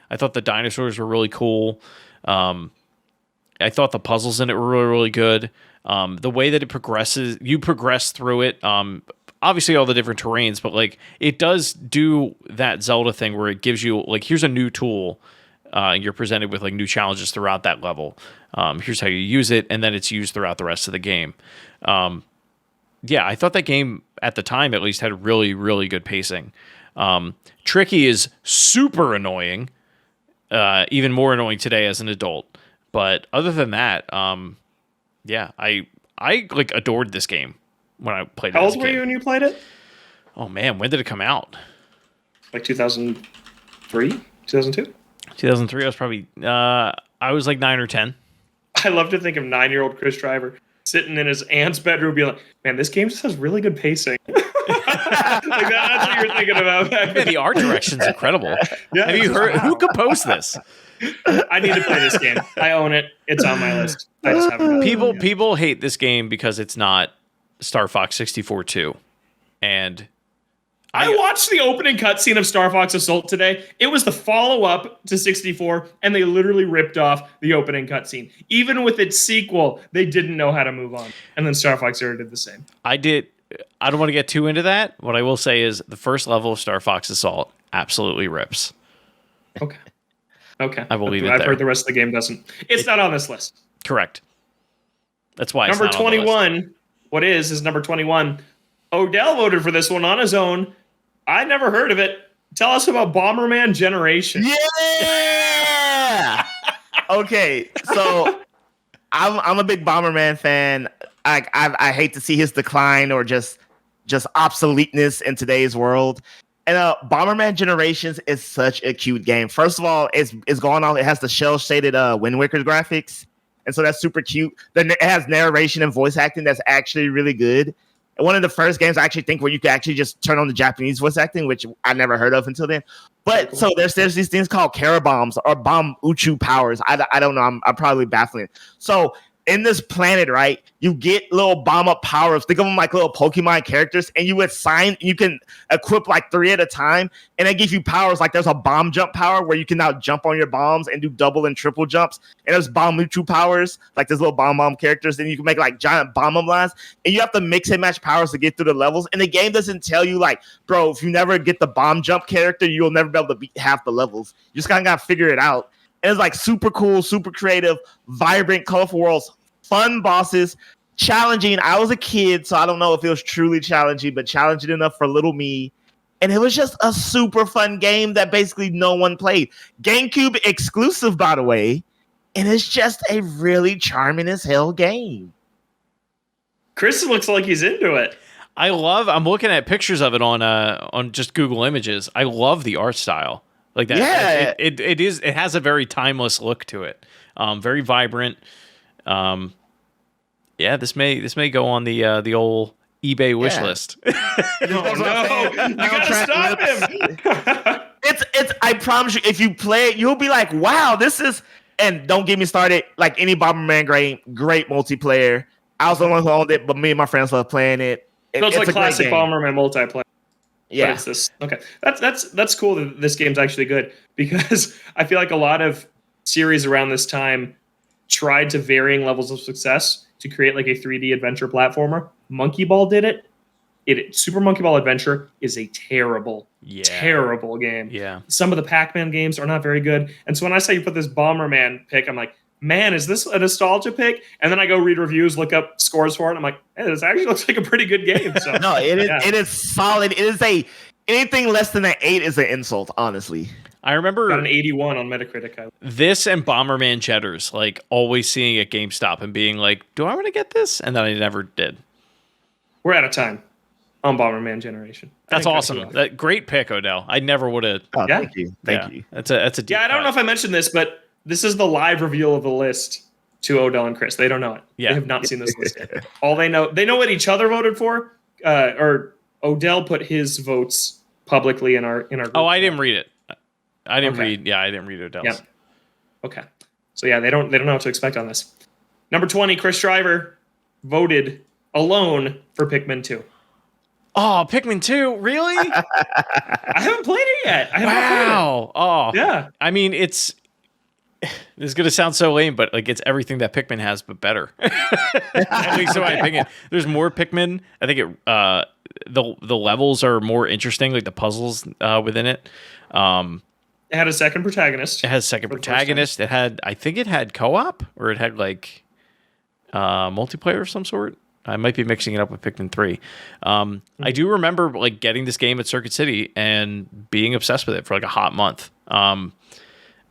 I thought the dinosaurs were really cool. I thought the puzzles in it were really good. The way that it progresses, you progress through it. Obviously all the different terrains, but like it does do that Zelda thing where it gives you like, here's a new tool. And you're presented with like new challenges throughout that level. Here's how you use it. And then it's used throughout the rest of the game. I thought that game at the time, at least, had really, really good pacing. Tricky is super annoying, even more annoying today as an adult. But other than that, I like adored this game when I played it. How old were you when you played it? Oh man, when did it come out? Like 2003, 2002. 2003. I was probably I was like 9 or 10. I love to think of 9-year-old Chris Driver sitting in his aunt's bedroom, being like, "Man, this game just has really good pacing." Like that's what you're thinking about. Yeah, the art direction's incredible. Yeah, have you heard who composed this? I need to play this game. I own it. It's on my list. I just haven't done it yet. People hate this game because it's not Star Fox 64 2. And I watched the opening cutscene of Star Fox Assault today. It was the follow-up to 64, and they literally ripped off the opening cutscene. Even with its sequel, they didn't know how to move on. And then Star Fox Zero did the same. I don't want to get too into that. What I will say is the first level of Star Fox Assault absolutely rips. Okay. I will leave it I've there. heard the rest of the game doesn't. It's not on this list. Correct. That's why it's number not on the list. 21. What is number 21? Odell voted for this one on his own. I never heard of it. Tell us about Bomberman Generation. Yeah. Okay, so I'm a big Bomberman fan. I hate to see his decline or just obsoleteness in today's world. And Bomberman Generations is such a cute game. First of all, it's going on. It has the shell shaded Wind Waker graphics, and so that's super cute. Then it has narration and voice acting that's actually really good. And one of the first games I actually think where you could actually just turn on the Japanese voice acting, which I never heard of until then. But so there's these things called Kara bombs or bomb Uchu powers. I don't know. I'm probably baffling. So in this planet, right, you get little bomb up powers. Think of them like little Pokemon characters, and you can equip like 3 at a time, and they give you powers. Like there's a bomb jump power where you can now jump on your bombs and do double and triple jumps. And there's bomb Muchu powers, like there's little bomb characters. Then you can make like giant bomb lines, and you have to mix and match powers to get through the levels. And the game doesn't tell you like, bro, if you never get the bomb jump character, you'll never be able to beat half the levels. You just kind of got to figure it out. And it's like super cool, super creative, vibrant, colorful worlds. Fun bosses, challenging. I was a kid, so I don't know if it was truly challenging, but challenging enough for little me. And it was just a super fun game that basically no one played. GameCube exclusive, by the way. And it's just a really charming as hell game. Chris looks like he's into it. I'm looking at pictures of it on just Google Images. I love the art style. Like that. Yeah. It has a very timeless look to it. Very vibrant. Yeah, this may go on the old eBay wish list. No, you gotta stop him. It's I promise you, if you play it, you'll be like, wow, this is. And don't get me started. Like any Bomberman great multiplayer. I was the one who owned it, but me and my friends love playing it. So it's like classic Bomberman multiplayer. Yeah, but it's this. Okay, that's cool that this game's actually good, because I feel like a lot of series around this time tried to varying levels of success to create like a 3D adventure platformer. Monkey Ball did it. Super Monkey Ball Adventure is a terrible game. Yeah. Some of the Pac-Man games are not very good. And so when I say you put this Bomberman pick, I'm like, man, is this a nostalgia pick? And then I go read reviews, look up scores for it, and I'm like, hey, this actually looks like a pretty good game. So no, it is. Yeah. It is solid. It is anything less than an 8 is an insult, honestly. I remember got an 81 on Metacritic. This and Bomberman Cheddars, like always seeing at GameStop and being like, do I want to get this? And then I never did. We're out of time on Bomberman Generation. That's awesome. Great pick, Odell. I never would have. Oh, yeah. Thank you. That's a deep I don't know if I mentioned this, but this is the live reveal of the list to Odell and Chris. They don't know it. Yeah. They have not seen this list yet. All they know what each other voted for. Or Odell put his votes publicly in our group. Oh, I didn't read it. I didn't read. Yeah, I didn't read Odell's. Yeah. Okay. So yeah, they don't know what to expect on this. Number 20, Chris Shriver voted alone for Pikmin 2. Oh, Pikmin 2, really? I haven't played it yet. Wow. Oh, yeah. I mean, this is gonna sound so lame, but like it's everything that Pikmin has, but better. At least in my opinion. There's more Pikmin. I think the levels are more interesting, like the puzzles within it. It had a second protagonist. It has a second protagonist. I think it had co-op, or it had like multiplayer of some sort. I might be mixing it up with Pikmin 3. I do remember like getting this game at Circuit City and being obsessed with it for like a hot month.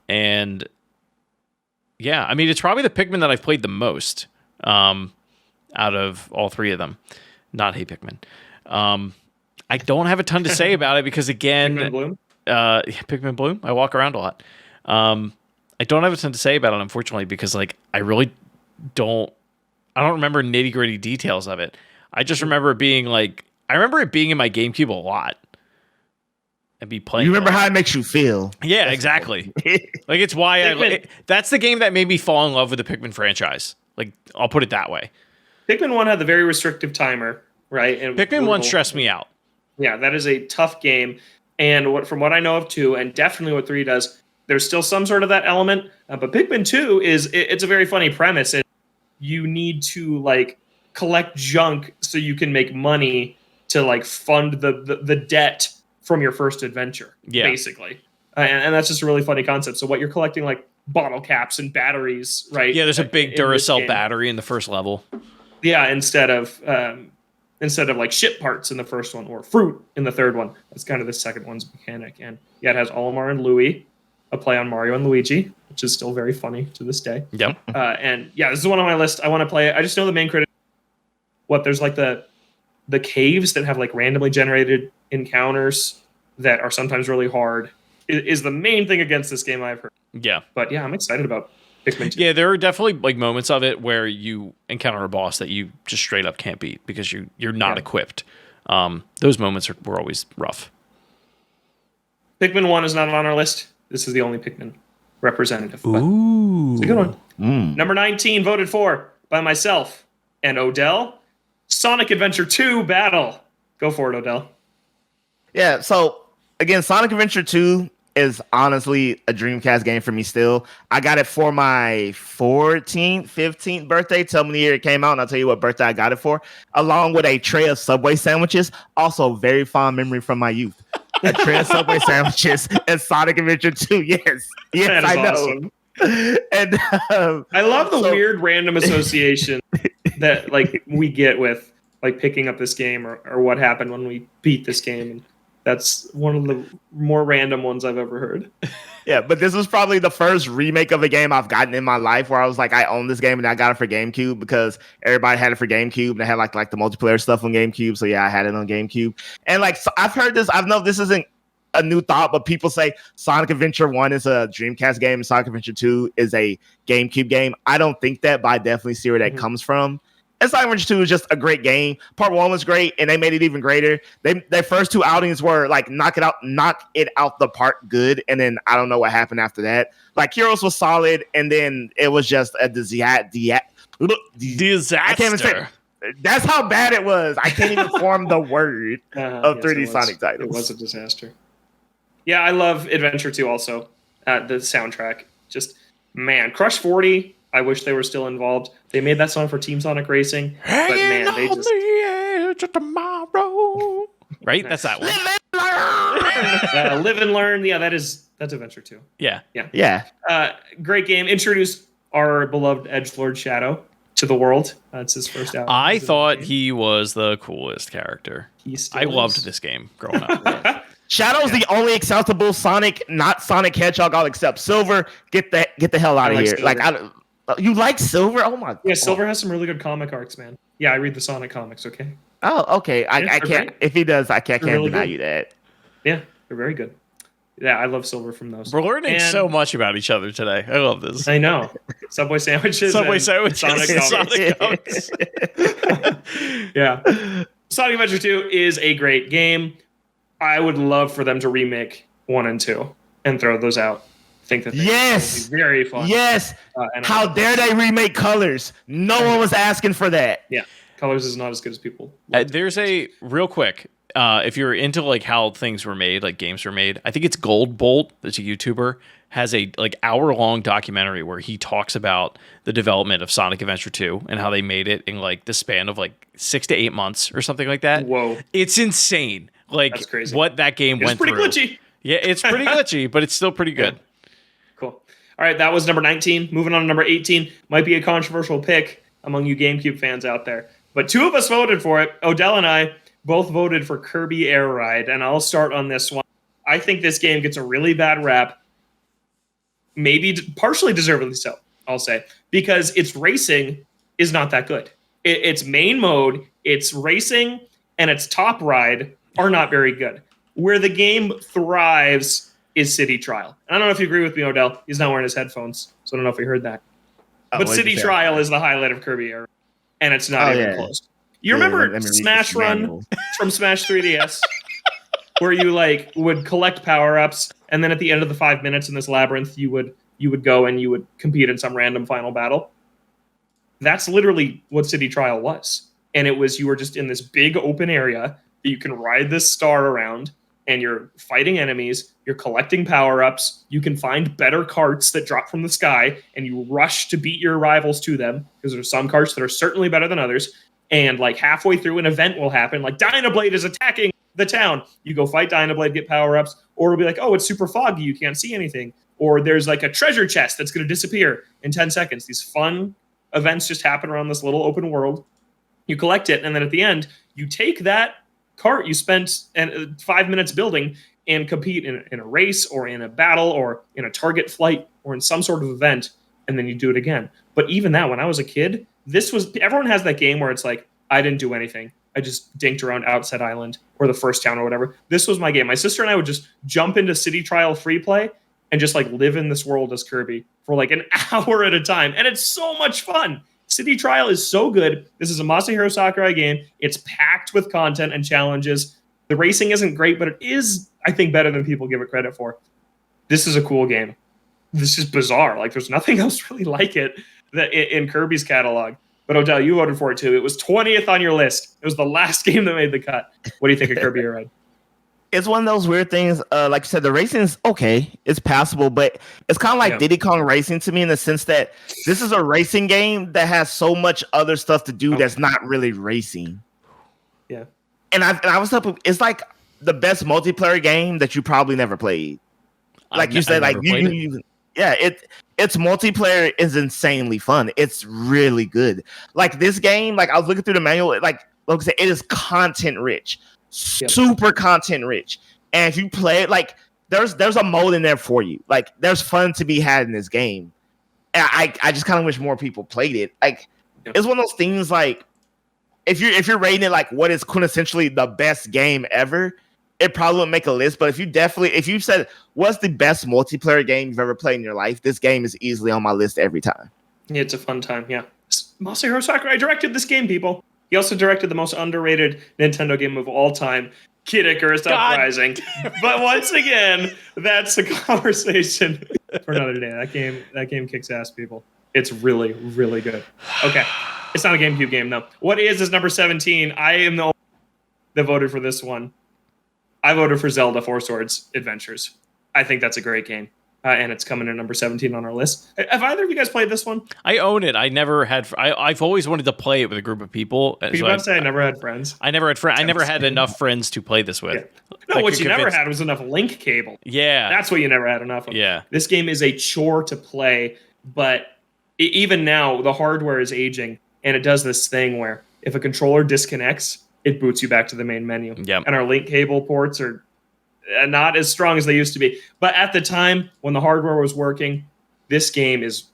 And yeah, I mean, it's probably the Pikmin that I've played the most out of all 3 of them. Not Hey Pikmin. I don't have a ton to say about it because, again, Pikmin Bloom? Pikmin Bloom. I walk around a lot. I don't have a ton to say about it, unfortunately, because like I really don't. I don't remember nitty gritty details of it. I just remember it being like I remember it being in my GameCube a lot and be playing. You remember how it makes you feel? Yeah, that's exactly. Like it's why that's the game that made me fall in love with the Pikmin franchise. Like I'll put it that way. Pikmin 1 had the very restrictive timer, right? And Pikmin 1 stressed me out. Yeah, that is a tough game. And from what I know of 2, and definitely what 3 does, there's still some sort of that element. But Pikmin 2 it's a very funny premise. You need to like collect junk so you can make money to like fund the debt from your first adventure, basically. And that's just a really funny concept. So what you're collecting, like bottle caps and batteries, right? Yeah, there's a big in this Duracell game. battery in the first level. Yeah, instead of like ship parts in the first one or fruit in the third one. That's kind of the second one's mechanic. And yeah, it has Olimar and Louie, a play on Mario and Luigi, which is still very funny to this day. Yep. And yeah, this is one on my list. I want to play it. I just know the main critic. There's like the caves that have like randomly generated encounters that are sometimes really hard is the main thing against this game I've heard. Yeah. But yeah, I'm excited about Pikmin 2. Yeah, there are definitely like moments of it where you encounter a boss that you just straight up can't beat because you're not equipped. Those moments were always rough. Pikmin 1 is not on our list. This is the only Pikmin representative. Ooh. It's a good one. Number 19, voted for by myself and Odell. Sonic Adventure 2 Battle. Go for it, Odell. Yeah, so again, Sonic Adventure 2 is honestly a Dreamcast game for me still. I got it for my 14th, 15th birthday. Tell me the year it came out, and I'll tell you what birthday I got it for. Along with a tray of Subway sandwiches. Also, very fond memory from my youth. A tray of Subway sandwiches and Sonic Adventure 2. Yes, I know. Awesome. And I love the weird random association that like we get with like picking up this game or what happened when we beat this game. And that's one of the more random ones I've ever heard. Yeah, but this was probably the first remake of a game I've gotten in my life where I was like, I own this game and I got it for GameCube because everybody had it for GameCube and they had like the multiplayer stuff on GameCube. So yeah, I had it on GameCube. And like, so I've heard this. I've known this isn't a new thought, but people say Sonic Adventure 1 is a Dreamcast game and Sonic Adventure 2 is a GameCube game. I don't think that, but I definitely see where that comes from. And Sonic Adventure 2 is just a great game. Part 1 was great, and they made it even greater. Their first two outings were like knock it out the park good, and then I don't know what happened after that. Like Heroes was solid, and then it was just a disaster. I can't even say. That's how bad it was. I can't even form the word of 3D Sonic titles. It was a disaster. Yeah, I love Adventure 2 also. The soundtrack. Just, man, Crush 40, I wish they were still involved. They made that song for Team Sonic Racing. But man, they just... the edge of tomorrow. Right? That's that one. Live and Learn. Yeah, that's Adventure 2. Yeah. Great game. Introduced our beloved edgelord Shadow to the world. That's his first album. I thought he was the coolest character. I loved this game growing up. Shadow's the only acceptable Sonic, not Sonic Hedgehog. I'll accept Silver. Get the hell out of here! Silver. You like Silver? Oh my! Yeah, Silver has some really good comic arcs, man. Yeah, I read the Sonic comics. Okay. Oh, okay. I can't. Great. If he does, I can't really deny good. you that. Yeah, they're very good. Yeah, I love Silver from those. We're learning so much about each other today. I love this. I know. Subway sandwiches. Sonic comics. Sonic comics. Yeah. Sonic Adventure 2 is a great game. I would love for them to remake 1 and 2 and throw those out. I think that would be very fun. Yes. How dare they remake Colors? No one was asking for that. Yeah. Colors is not as good as people. There's a real quick. If you're into like how things were made, like games were made, I think it's Gold Bolt, that's a YouTuber, has a like hour-long documentary where he talks about the development of Sonic Adventure 2 and how they made it in like the span of like 6 to 8 months or something like that. Whoa. It's insane. Like that's crazy. What that game went through. It's pretty glitchy. Yeah, it's pretty glitchy, but it's still pretty good. Yeah. Cool. All right, that was number 19. Moving on to number 18. Might be a controversial pick among you GameCube fans out there. But two of us voted for it. Odell and I both voted for Kirby Air Ride, and I'll start on this one. I think this game gets a really bad rap, maybe partially deservedly so, I'll say, because its racing is not that good. Its main mode, its racing, and its top ride are not very good. Where the game thrives is City Trial. And I don't know if you agree with me, Odell. He's not wearing his headphones, so I don't know if you heard that. But City Trial is the highlight of Kirby Air Ride, and it's not even close. You remember Smash Run from Smash 3DS, where you like would collect power-ups, and then at the end of the 5 minutes in this labyrinth, you would go and you would compete in some random final battle. That's literally what City Trial was. And it was, you were just in this big open area that you can ride this star around, and you're fighting enemies, you're collecting power-ups, you can find better carts that drop from the sky, and you rush to beat your rivals to them, because there's some carts that are certainly better than others. And like halfway through an event will happen, like Dynablade is attacking the town. You go fight Dynablade, get power-ups, or it'll be like, oh, it's super foggy, you can't see anything. or there's like a treasure chest that's going to disappear in 10 seconds. These fun events just happen around this little open world. You collect it, and then at the end, you take that cart you spent 5 minutes building and compete in a race or in a battle or in a target flight or in some sort of event, and then you do it again. But even that, when I was a kid, everyone has that game where it's like, I didn't do anything. I just dinked around Outset Island or the first town or whatever. This was my game. My sister and I would just jump into City Trial free play and just like live in this world as Kirby for like an hour at a time. And it's so much fun. City Trial is so good. This is a Masahiro Sakurai game. It's packed with content and challenges. The racing isn't great, but it is, I think, better than people give it credit for. This is a cool game. This is bizarre. Like, there's nothing else really like it in Kirby's catalog. But Odell, you voted for it too. It was 20th on your list. It was the last game that made the cut. What do you think of Kirby Air Ride? It's one of those weird things. Like you said, the racing is okay. It's passable, but it's kind of like Diddy Kong Racing to me in the sense that this is a racing game that has so much other stuff to do that's not really racing. Yeah. And I was up. It's like the best multiplayer game that you probably never played. Like you said, like its multiplayer is insanely fun. It's really good. Like this game, like I was looking through the manual, like I said, it is content rich, super content rich. And if you play it, like there's a mode in there for you. Like there's fun to be had in this game. And I just kind of wish more people played it. Like it's one of those things. Like if you're rating it like what is quintessentially the best game ever, it probably wouldn't make a list, but if you said what's the best multiplayer game you've ever played in your life, this game is easily on my list every time. Yeah, it's a fun time. Yeah, Masahiro Sakurai directed this game, people. He also directed the most underrated Nintendo game of all time, Kid Icarus Uprising. But once again, that's a conversation for another day. That game kicks ass, people. It's really, really good. Okay, it's not a GameCube game, though. What is number 17? I am the only that voted for this one. I voted for Zelda Four Swords Adventures. I think that's a great game. And it's coming in number 17 on our list. Have either of you guys played this one? I own it. I never had. I've always wanted to play it with a group of people. You about to say I never had friends? I never had friends. I never had enough friends to play this with. Yeah. No, what you never had was enough link cable. Yeah. That's what you never had enough of. Yeah. This game is a chore to play, but even now, the hardware is aging, and it does this thing where if a controller disconnects, it boots you back to the main menu. Yep. And our link cable ports are not as strong as they used to be. But at the time, when the hardware was working, this game is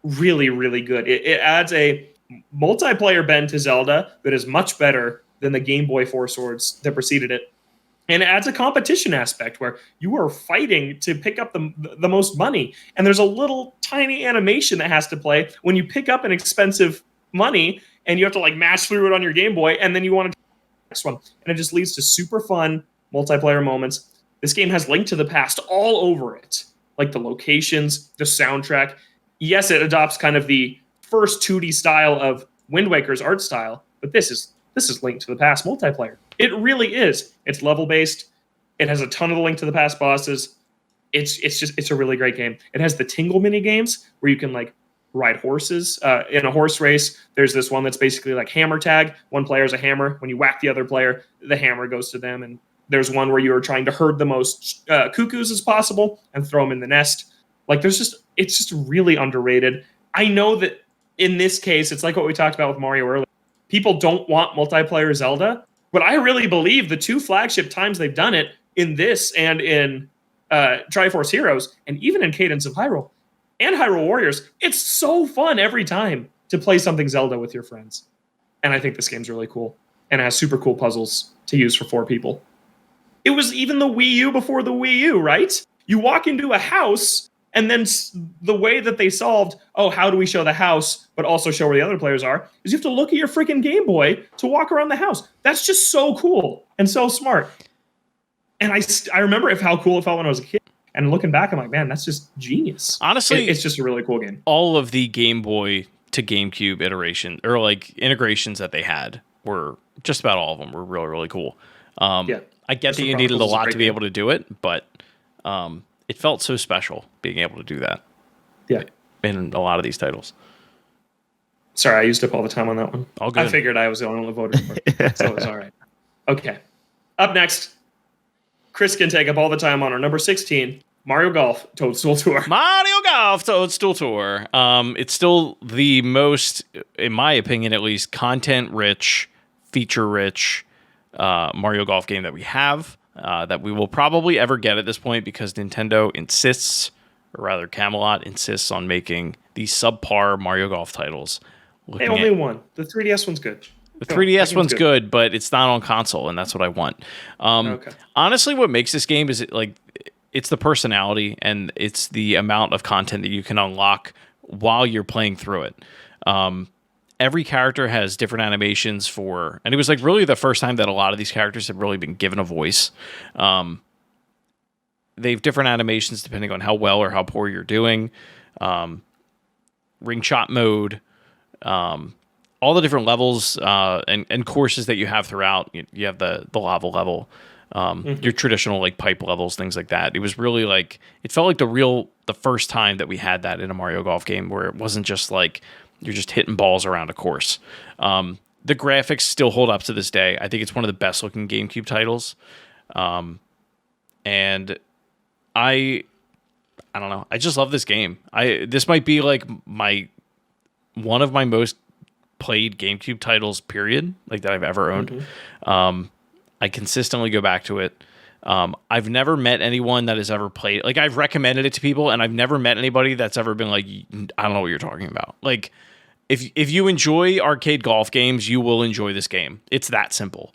really, really good. It adds a multiplayer bend to Zelda that is much better than the Game Boy Four Swords that preceded it. And it adds a competition aspect where you are fighting to pick up the most money. And there's a little tiny animation that has to play when you pick up an expensive money and you have to like mash through it on your Game Boy, and then you want to next one, and it just leads to super fun multiplayer moments. This game has Link to the Past all over it, like the locations, the soundtrack. Yes, it adopts kind of the first 2D style of Wind Waker's art style, but this is Link to the Past multiplayer. It really is. It's level based. It has a ton of the Link to the Past bosses. It's a really great game. It has the Tingle mini games where you can like ride horses in a horse race. There's this one that's basically like hammer tag. One player is a hammer. When you whack the other player, the hammer goes to them. And there's one where you are trying to herd the most cuckoos as possible and throw them in the nest. Like it's just really underrated. I know that in this case, it's like what we talked about with Mario earlier. People don't want multiplayer Zelda, but I really believe the two flagship times they've done it in this and in Triforce Heroes and even in Cadence of Hyrule and Hyrule Warriors, it's so fun every time to play something Zelda with your friends. And I think this game's really cool. And it has super cool puzzles to use for 4 people. It was even the Wii U before the Wii U, right? You walk into a house, and then the way that they solved, how do we show the house, but also show where the other players are, is you have to look at your freaking Game Boy to walk around the house. That's just so cool and so smart. And I remember how cool it felt when I was a kid. And looking back, I'm like, man, that's just genius. Honestly, it's just a really cool game. All of the Game Boy to GameCube iteration or like integrations that they had were just about all of them were really, really cool. I get that you needed a lot to be able to do it, but it felt so special being able to do that. Yeah. In a lot of these titles. Sorry, I used up all the time on that one. All good. I figured I was the only one who voted for it, so it was all right. Okay. Up next, Chris can take up all the time on our number 16, Mario Golf Toadstool Tour. Mario Golf Toadstool Tour. It's still the most, in my opinion at least, content-rich, feature-rich Mario Golf game that we have, that we will probably ever get at this point because Nintendo insists, or rather Camelot insists on making these subpar Mario Golf titles. Hey, only one. The 3DS one's good. The 3DS one's good, but it's not on console, and that's what I want. Okay. Honestly, what makes this game is it's the personality and it's the amount of content that you can unlock while you're playing through it. Every character has different animations and it was like really the first time that a lot of these characters have really been given a voice. They have different animations depending on how well or how poor you're doing. Ring shot mode, all the different levels and courses that you have throughout. You have the lava level. Your traditional like pipe levels, things like that. It was really like it felt like the first time that we had that in a Mario Golf game where it wasn't just like you're just hitting balls around a course. The graphics still hold up to this day. I think it's one of the best looking GameCube titles. And I don't know. I just love this game. This might be like one of my most played GameCube titles, period, like that I've ever owned. I consistently go back to it. I've never met anyone that has ever played. Like I've recommended it to people, and I've never met anybody that's ever been like, I don't know what you're talking about. Like if you enjoy arcade golf games, you will enjoy this game. It's that simple.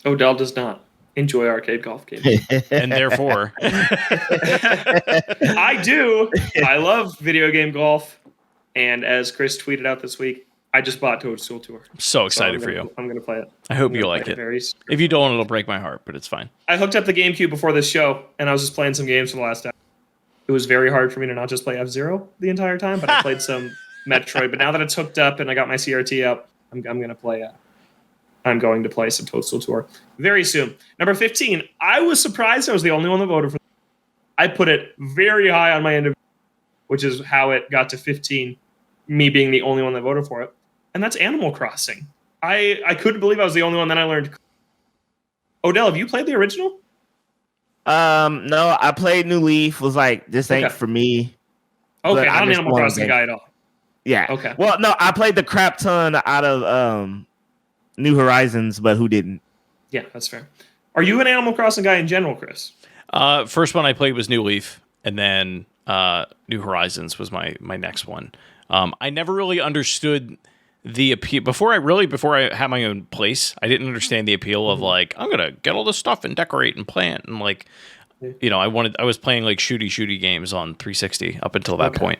Odell does not enjoy arcade golf games, and therefore, I do. I love video game golf, and as Chris tweeted out this week, I just bought Toadstool Tour. I'm so excited for you. I'm going to play it. I hope you like it. If you don't, it'll break my heart, but it's fine. I hooked up the GameCube before this show, and I was just playing some games for the last hour. It was very hard for me to not just play F-Zero the entire time, but I played some Metroid. But now that it's hooked up and I got my CRT up, I'm going to play some Toadstool Tour very soon. Number 15, I was surprised I was the only one that voted for it. I put it very high on my end, which is how it got to 15, me being the only one that voted for it. And that's Animal Crossing. I couldn't believe I was the only one. Then I learned. Odell, have you played the original? No, I played New Leaf. Was like, this ain't for me. Okay, not an Animal Crossing guy at all. Yeah. Okay. Well, no, I played the crap ton out of New Horizons, but who didn't? Yeah, that's fair. Are you an Animal Crossing guy in general, Chris? First one I played was New Leaf, and then New Horizons was my next one. I never really understood the appeal before I had my own place. I didn't understand the appeal of like, I'm gonna get all this stuff and decorate and plant and like, you know, I was playing like shooty games on 360 up until that point.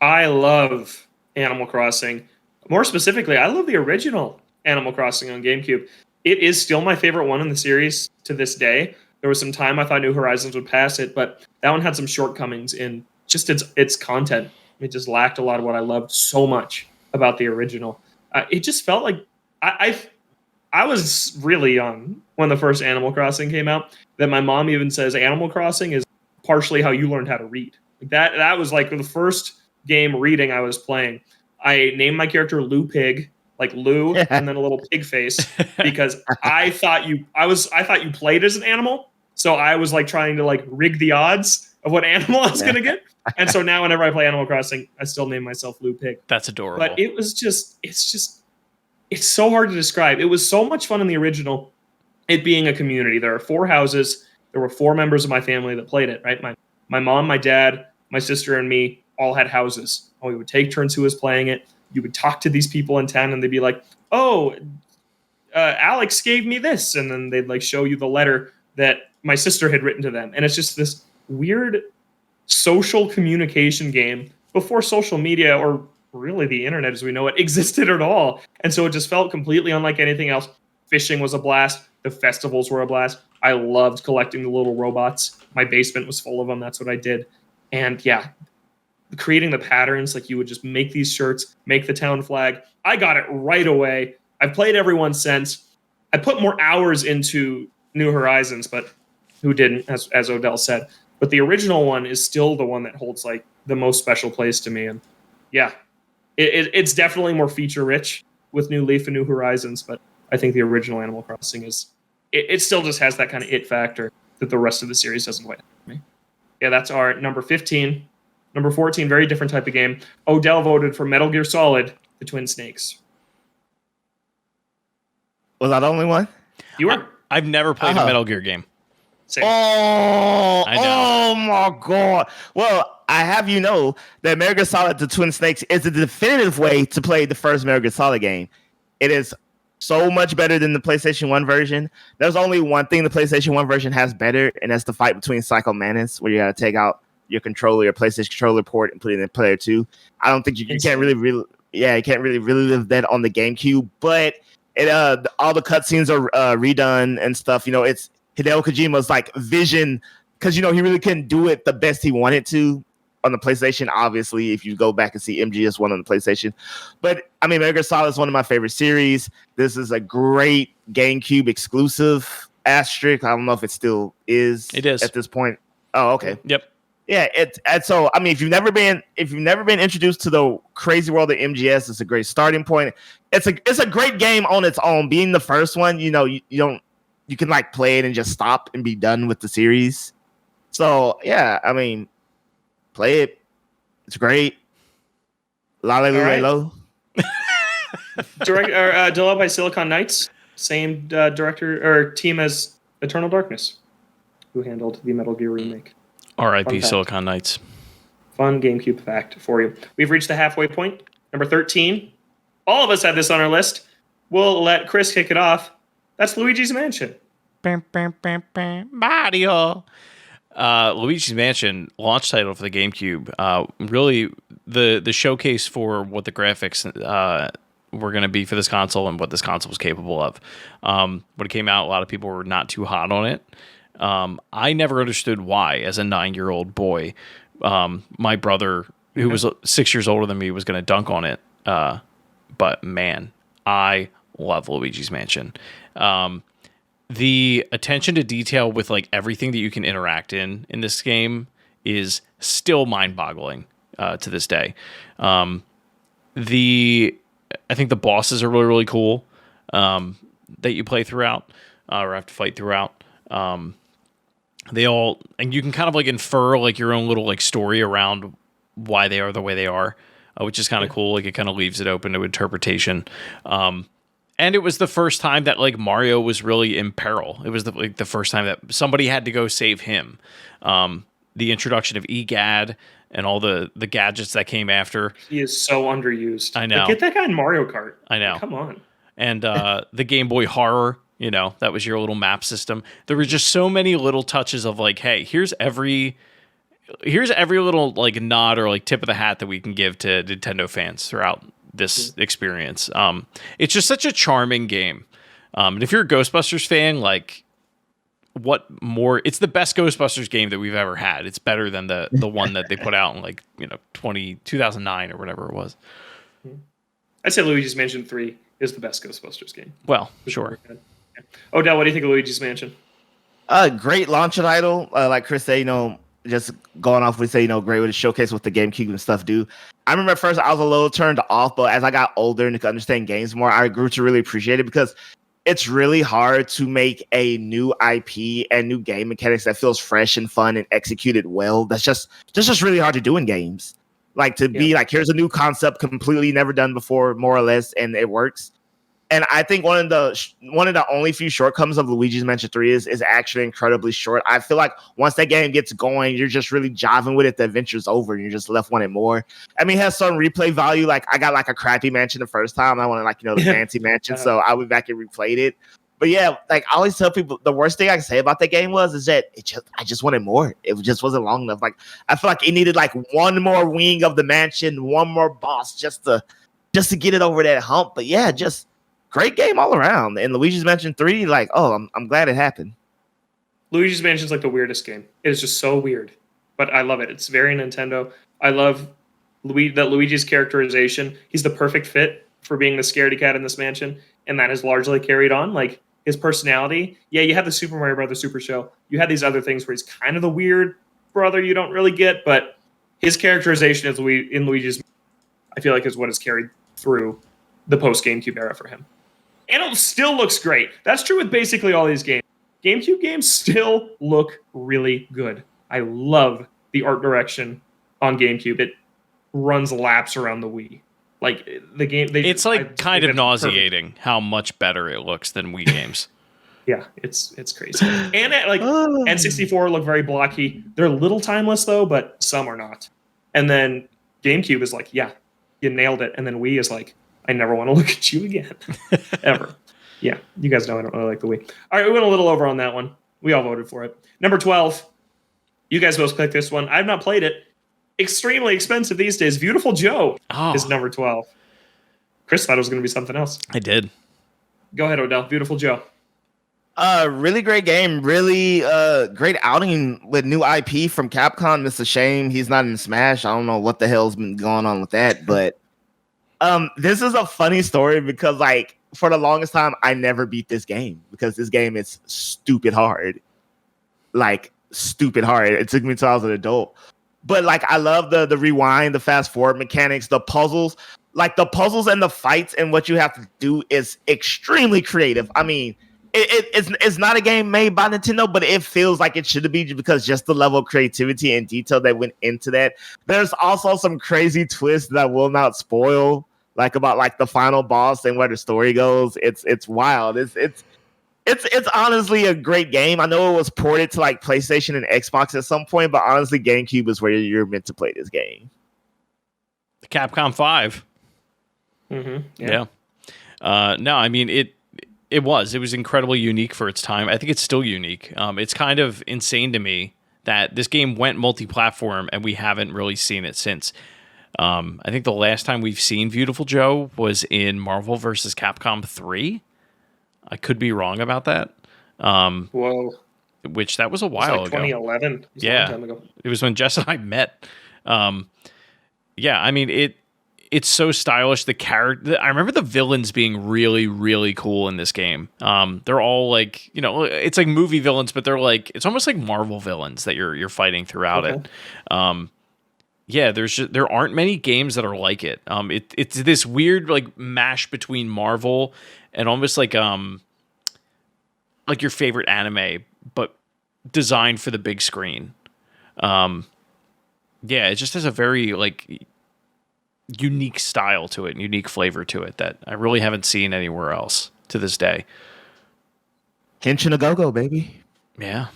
I love Animal Crossing. More specifically, I love the original Animal Crossing on GameCube. It is still my favorite one in the series to this day. There was some time I thought New Horizons would pass it, but that one had some shortcomings in just its content. It just lacked a lot of what I loved so much about the original. It just felt like I was really young when the first Animal Crossing came out, that my mom even says Animal Crossing is partially how you learned how to read. That was like the first game reading I was playing. I named my character Lou Pig, like Lou, and then a little pig face, because I thought you played as an animal. So I was like trying to like rig the odds of what animal I was going to get. And so now whenever I play Animal Crossing, I still name myself Lou Pig. That's adorable. But it's so hard to describe. It was so much fun in the original, it being a community. There are 4 houses. There were 4 members of my family that played it, right? My mom, my dad, my sister, and me all had houses. And we would take turns who was playing it. You would talk to these people in town, and they'd be like, oh, Alex gave me this. And then they'd like show you the letter that my sister had written to them. And it's just this weird social communication game before social media, or really the internet as we know it, existed at all. And so it just felt completely unlike anything else. Fishing was a blast. The festivals were a blast. I loved collecting the little robots. My basement was full of them. That's what I did. And yeah, creating the patterns, like you would just make these shirts, make the town flag. I got it right away. I've played everyone since. I put more hours into New Horizons, but who didn't, as Odell said. But the original one is still the one that holds like the most special place to me. And yeah, it's definitely more feature rich with New Leaf and New Horizons, but I think the original Animal Crossing it still just has that kind of it factor that the rest of the series doesn't quite have for me. Yeah, that's our number 15. Number 14, very different type of game. Odell voted for Metal Gear Solid, The Twin Snakes. Was I the only one? You were. I've never played a Metal Gear game. Same. Oh, I know. oh my God. Well, I have you know that Metal Gear Solid The Twin Snakes is the definitive way to play the first Metal Gear Solid game. It is so much better than the PlayStation 1 version. There's only one thing the PlayStation 1 version has better, and that's the fight between Psycho Mantis, where you got to take out your controller, your PlayStation controller port, and put it in Player 2. I don't think you can't really you can't really live that on the GameCube, but it all the cutscenes are redone and stuff. You know, it's Hideo Kojima's like vision, because, you know, he really couldn't do it the best he wanted to on the PlayStation. Obviously, if you go back and see MGS1 on the PlayStation. But I mean, Metal Gear Solid is one of my favorite series. This is a great GameCube exclusive. Asterisk. I don't know if it still is. It is at this point. Oh, okay. Yep. Yeah, and so I mean, if you've never been introduced to the crazy world of MGS, it's a great starting point. It's a great game on its own. Being the first one, you know, you can like play it and just stop and be done with the series. So yeah, I mean, play it. It's great. Lalo. Developed by Silicon Knights, same director or team as Eternal Darkness, who handled the Metal Gear remake. R.I.P. Silicon Knights. Fun GameCube fact for you. We've reached the halfway point. Number 13. All of us had this on our list. We'll let Chris kick it off. That's Luigi's Mansion. Mario. Luigi's Mansion, launch title for the GameCube. Really, the showcase for what the graphics were going to be for this console and what this console was capable of. When it came out, a lot of people were not too hot on it. I never understood why, as a 9-year-old boy. My brother, who was 6 years older than me, was going to dunk on it. But man, I love Luigi's Mansion. The attention to detail with like everything that you can interact in this game is still mind-boggling to this day. I think the bosses are really, really cool that you play throughout or have to fight throughout. They all, and you can kind of like infer like your own little like story around why they are the way they are, which is kind of cool. Like it kind of leaves it open to interpretation. And it was the first time that like Mario was really in peril. It was the first time that somebody had to go save him. The introduction of EGAD and all the gadgets that came after. He is so underused. I know. Like, get that guy in Mario Kart. I know. Like, come on. And the Game Boy Horror, you know, that was your little map system. There were just so many little touches of like, hey, here's every little like nod or like tip of the hat that we can give to Nintendo fans throughout this experience. It's just such a charming game. And if you're a Ghostbusters fan, like what more? It's the best Ghostbusters game that we've ever had. It's better than the one that they put out in like, you know, 2009 or whatever it was. I'd say Luigi's Mansion 3 is the best Ghostbusters game. Well, sure. Odell, what do you think of Luigi's Mansion? Great launch title. Like Chris said, you know, just going off, we say, you know, great with the showcase what the GameCube and stuff do. I remember at first I was a little turned off, but as I got older and could understand games more, I grew to really appreciate it because it's really hard to make a new IP and new game mechanics that feels fresh and fun and executed well. That's just really hard to do in games. Like to be like, here's a new concept completely never done before, more or less, and it works. And I think one of the only few shortcomings of Luigi's Mansion 3 is actually incredibly short. I feel like once that game gets going, you're just really jiving with it. The adventure's over, and you're just left wanting more. I mean, it has some replay value. Like I got like a crappy mansion the first time. I wanted like, you know, the fancy mansion, so I went back and replayed it. But yeah, like I always tell people, the worst thing I can say about that game is that I just wanted more. It just wasn't long enough. Like I feel like it needed like one more wing of the mansion, one more boss just to get it over that hump. But yeah, just great game all around. And Luigi's Mansion 3, like, oh, I'm glad it happened. Luigi's Mansion's like the weirdest game. It is just so weird, but I love it. It's very Nintendo. I love that Luigi's characterization. He's the perfect fit for being the scaredy cat in this mansion, and that is largely carried on. Like his personality. Yeah, you have the Super Mario Brothers Super Show. You had these other things where he's kind of the weird brother you don't really get, but his characterization in Luigi's, I feel like, is what is carried through the post GameCube era for him. And it still looks great. That's true with basically all these games. GameCube games still look really good. I love the art direction on GameCube. It runs laps around the Wii. Like the game, it's like kind of nauseating how much better it looks than Wii games. Yeah, it's crazy. And like N64 look very blocky. They're a little timeless though, but some are not. And then GameCube is like, yeah, you nailed it. And then Wii is like, I never want to look at you again, ever. Yeah, you guys know I don't really like the Wii. All right, we went a little over on that one. We all voted for it. Number 12. You guys both picked this one. I've not played it. Extremely expensive these days. Beautiful Joe is number 12. Chris thought it was going to be something else. I did. Go ahead, Odell. Beautiful Joe. Really great game. Really great outing with new IP from Capcom. It's a shame he's not in Smash. I don't know what the hell's been going on with that, but this is a funny story because like for the longest time I never beat this game because this game is stupid hard. Like stupid hard. It took me until I was an adult. But like I love the rewind, the fast forward mechanics, the puzzles. Like the puzzles and the fights and what you have to do is extremely creative. I mean, it's not a game made by Nintendo, but it feels like it should be because just the level of creativity and detail that went into that. There's also some crazy twists that will not spoil, like about like the final boss and where the story goes. It's wild. It's honestly a great game. I know it was ported to like PlayStation and Xbox at some point, but honestly, GameCube is where you're meant to play this game. Capcom 5. Mm-hmm. Yeah. No, I mean it was incredibly unique for its time. I think it's still unique. It's kind of insane to me that this game went multi-platform and we haven't really seen it since. I think the last time we've seen Beautiful Joe was in Marvel vs. Capcom 3. I could be wrong about that. Whoa. Which that was a while ago. 2011. Yeah. A long time ago. It was when Jess and I met. Yeah, I mean it's so stylish. The character, I remember the villains being really, really cool in this game. They're all like, you know, it's like movie villains, but they're like, it's almost like Marvel villains that you're fighting throughout it. Yeah, there aren't many games that are like it. It's this weird like mash between Marvel and almost like your favorite anime, but designed for the big screen. Yeah, it just has a very like unique style to it and unique flavor to it that I really haven't seen anywhere else to this day. Henshin a go-go, baby. Yeah.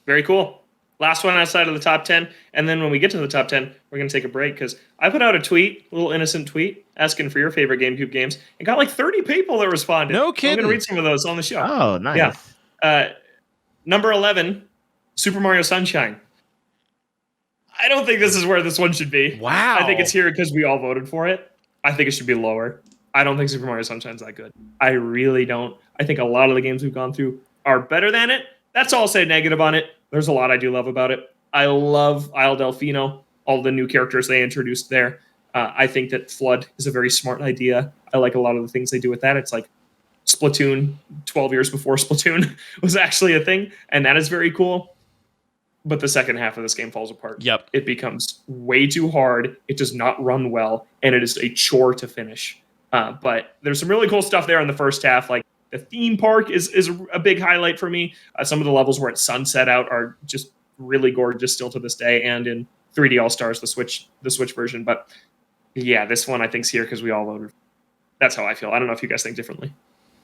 Very cool. Last one outside of the top 10. And then when we get to the top 10, we're going to take a break because I put out a tweet, a little innocent tweet, asking for your favorite GameCube games and got like 30 people that responded. No kidding. I'm going to read some of those on the show. Oh, nice. Yeah. Number 11, Super Mario Sunshine. I don't think this is where this one should be. Wow. I think it's here because we all voted for it. I think it should be lower. I don't think Super Mario Sunshine's that good. I really don't. I think a lot of the games we've gone through are better than it. That's all I'll say negative on it. There's a lot I do love about it. I love Isle Delfino, all the new characters they introduced there. I think that Flood is a very smart idea. I like a lot of the things they do with that. It's like Splatoon 12 years before Splatoon was actually a thing, and that is very cool. But the second half of this game falls apart. Yep. It becomes way too hard. It does not run well, and it is a chore to finish. But there's some really cool stuff there in the first half. Like the theme park is a big highlight for me. Some of the levels where it's sunset out are just really gorgeous still to this day, and in 3D All Stars, the Switch version. But yeah, this one I think's here because we all voted. That's how I feel. I don't know if you guys think differently.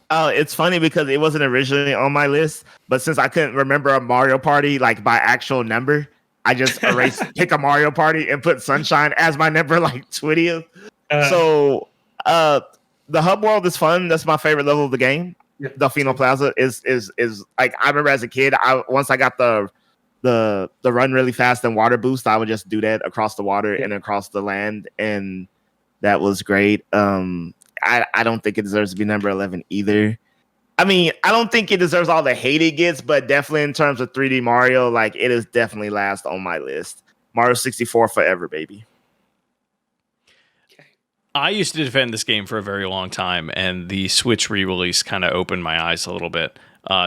Oh, it's funny because it wasn't originally on my list, but since I couldn't remember a Mario Party like by actual number, I just erased pick a Mario Party and put Sunshine as my number like 20th. So the hub world is fun. That's my favorite level of the game. Yeah. Delfino Plaza is like I remember as a kid. Once I got the run really fast and water boost, I would just do that across the water and across the land, and that was great. I don't think it deserves to be number 11 either. I mean, I don't think it deserves all the hate it gets, but definitely in terms of 3D Mario, like it is definitely last on my list. Mario 64 forever, baby. Okay. I used to defend this game for a very long time, and the Switch re-release kind of opened my eyes a little bit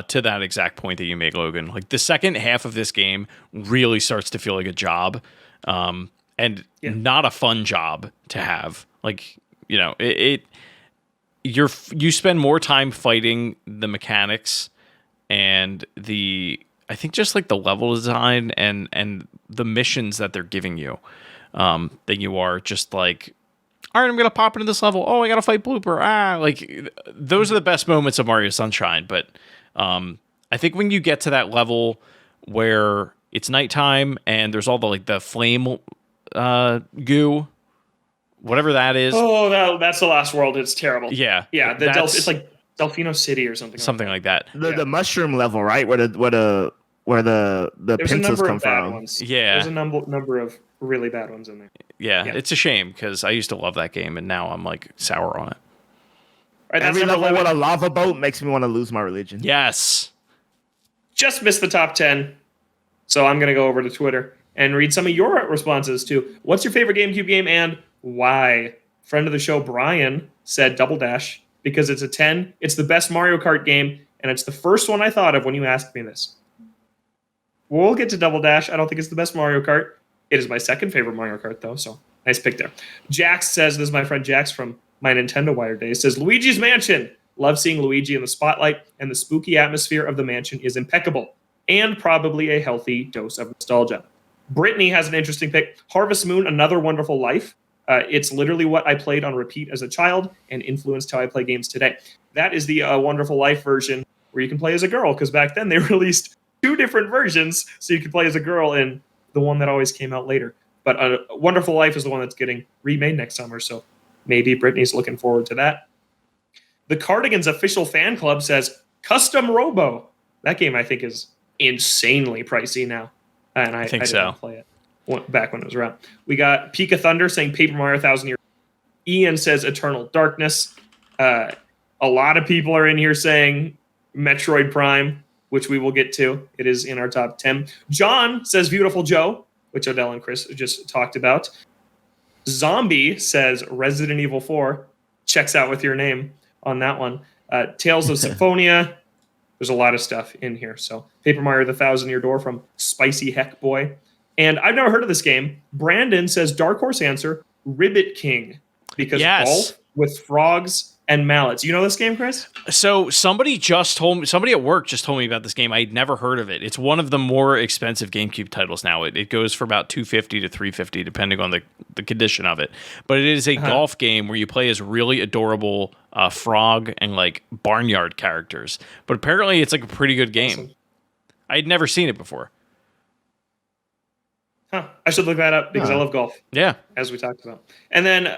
to that exact point that you make, Logan. Like the second half of this game really starts to feel like a job, and not a fun job to have. Like, you know, you spend more time fighting the mechanics and I think just like the level design and the missions that they're giving you, that you are just like, all right, I'm gonna pop into this level. Oh, I gotta fight Blooper. Like those are the best moments of Mario Sunshine. But I think when you get to that level where it's nighttime and there's all the flame goo, whatever that is. Oh, that's the last world. It's terrible. Yeah, it's like Delfino City or something. Something like that. The mushroom level, right? Where the pincers come from. Ones. Yeah, there's a number of really bad ones in there. Yeah, it's a shame because I used to love that game and now I'm like sour on it. Right, every level with a lava boat makes me want to lose my religion. Yes. Just missed the top 10. So I'm going to go over to Twitter and read some of your responses to what's your favorite GameCube game and why. Friend of the show, Brian, said Double Dash because it's a 10. It's the best Mario Kart game, and it's the first one I thought of when you asked me this. We'll get to Double Dash. I don't think it's the best Mario Kart. It is my second favorite Mario Kart, though, so nice pick there. Jax says, this is my friend Jax from my Nintendo Wire days, says, Luigi's Mansion. Love seeing Luigi in the spotlight, and the spooky atmosphere of the mansion is impeccable, and probably a healthy dose of nostalgia. Brittany has an interesting pick. Harvest Moon, Another Wonderful Life. It's literally what I played on repeat as a child and influenced how I play games today. That is the Wonderful Life version where you can play as a girl, because back then they released 2 different versions, so you could play as a girl in the one that always came out later. But Wonderful Life is the one that's getting remade next summer, so maybe Brittany's looking forward to that. The Cardigans official fan club says Custom Robo. That game I think is insanely pricey now, and I didn't play it back when it was around. We got Pika Thunder saying Paper Mario 1000 Years. Ian says Eternal Darkness. A lot of people are in here saying Metroid Prime, which we will get to. It is in our top 10. John says Beautiful Joe, which Odell and Chris just talked about. Zombie says Resident Evil 4. Checks out with your name on that one. Tales of Symphonia. There's a lot of stuff in here. So Paper Mario the 1000 Year Door from Spicy Heck Boy. And I've never heard of this game. Brandon says Dark Horse answer, Ribbit King. Because golf with frogs and mallets. You know this game, Chris? So somebody at work just told me about this game. I'd never heard of it. It's one of the more expensive GameCube titles now. It goes for about $250 to $350 depending on the condition of it. But it is a golf game where you play as really adorable frog and like barnyard characters. But apparently it's like a pretty good game. Awesome. I'd never seen it before. I should look that up because I love golf. Yeah. As we talked about. And then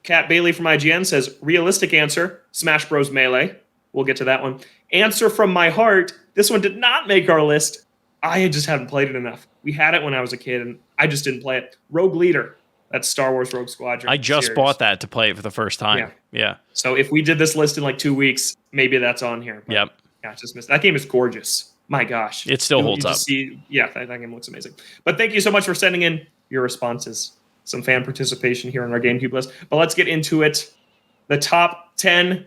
Kat Bailey from IGN says, realistic answer, Smash Bros. Melee. We'll get to that one. Answer from my heart. This one did not make our list. I just haven't played it enough. We had it when I was a kid, and I just didn't play it. Rogue Leader. That's Star Wars Rogue Squadron. I just bought that to play it for the first time. Yeah. So if we did this list in like 2 weeks, maybe that's on here. But yep. Yeah, just missed. That game is gorgeous. My gosh. It still holds up. That game looks amazing. But thank you so much for sending in your responses. Some fan participation here on our GameCube list. But let's get into it. The top 10.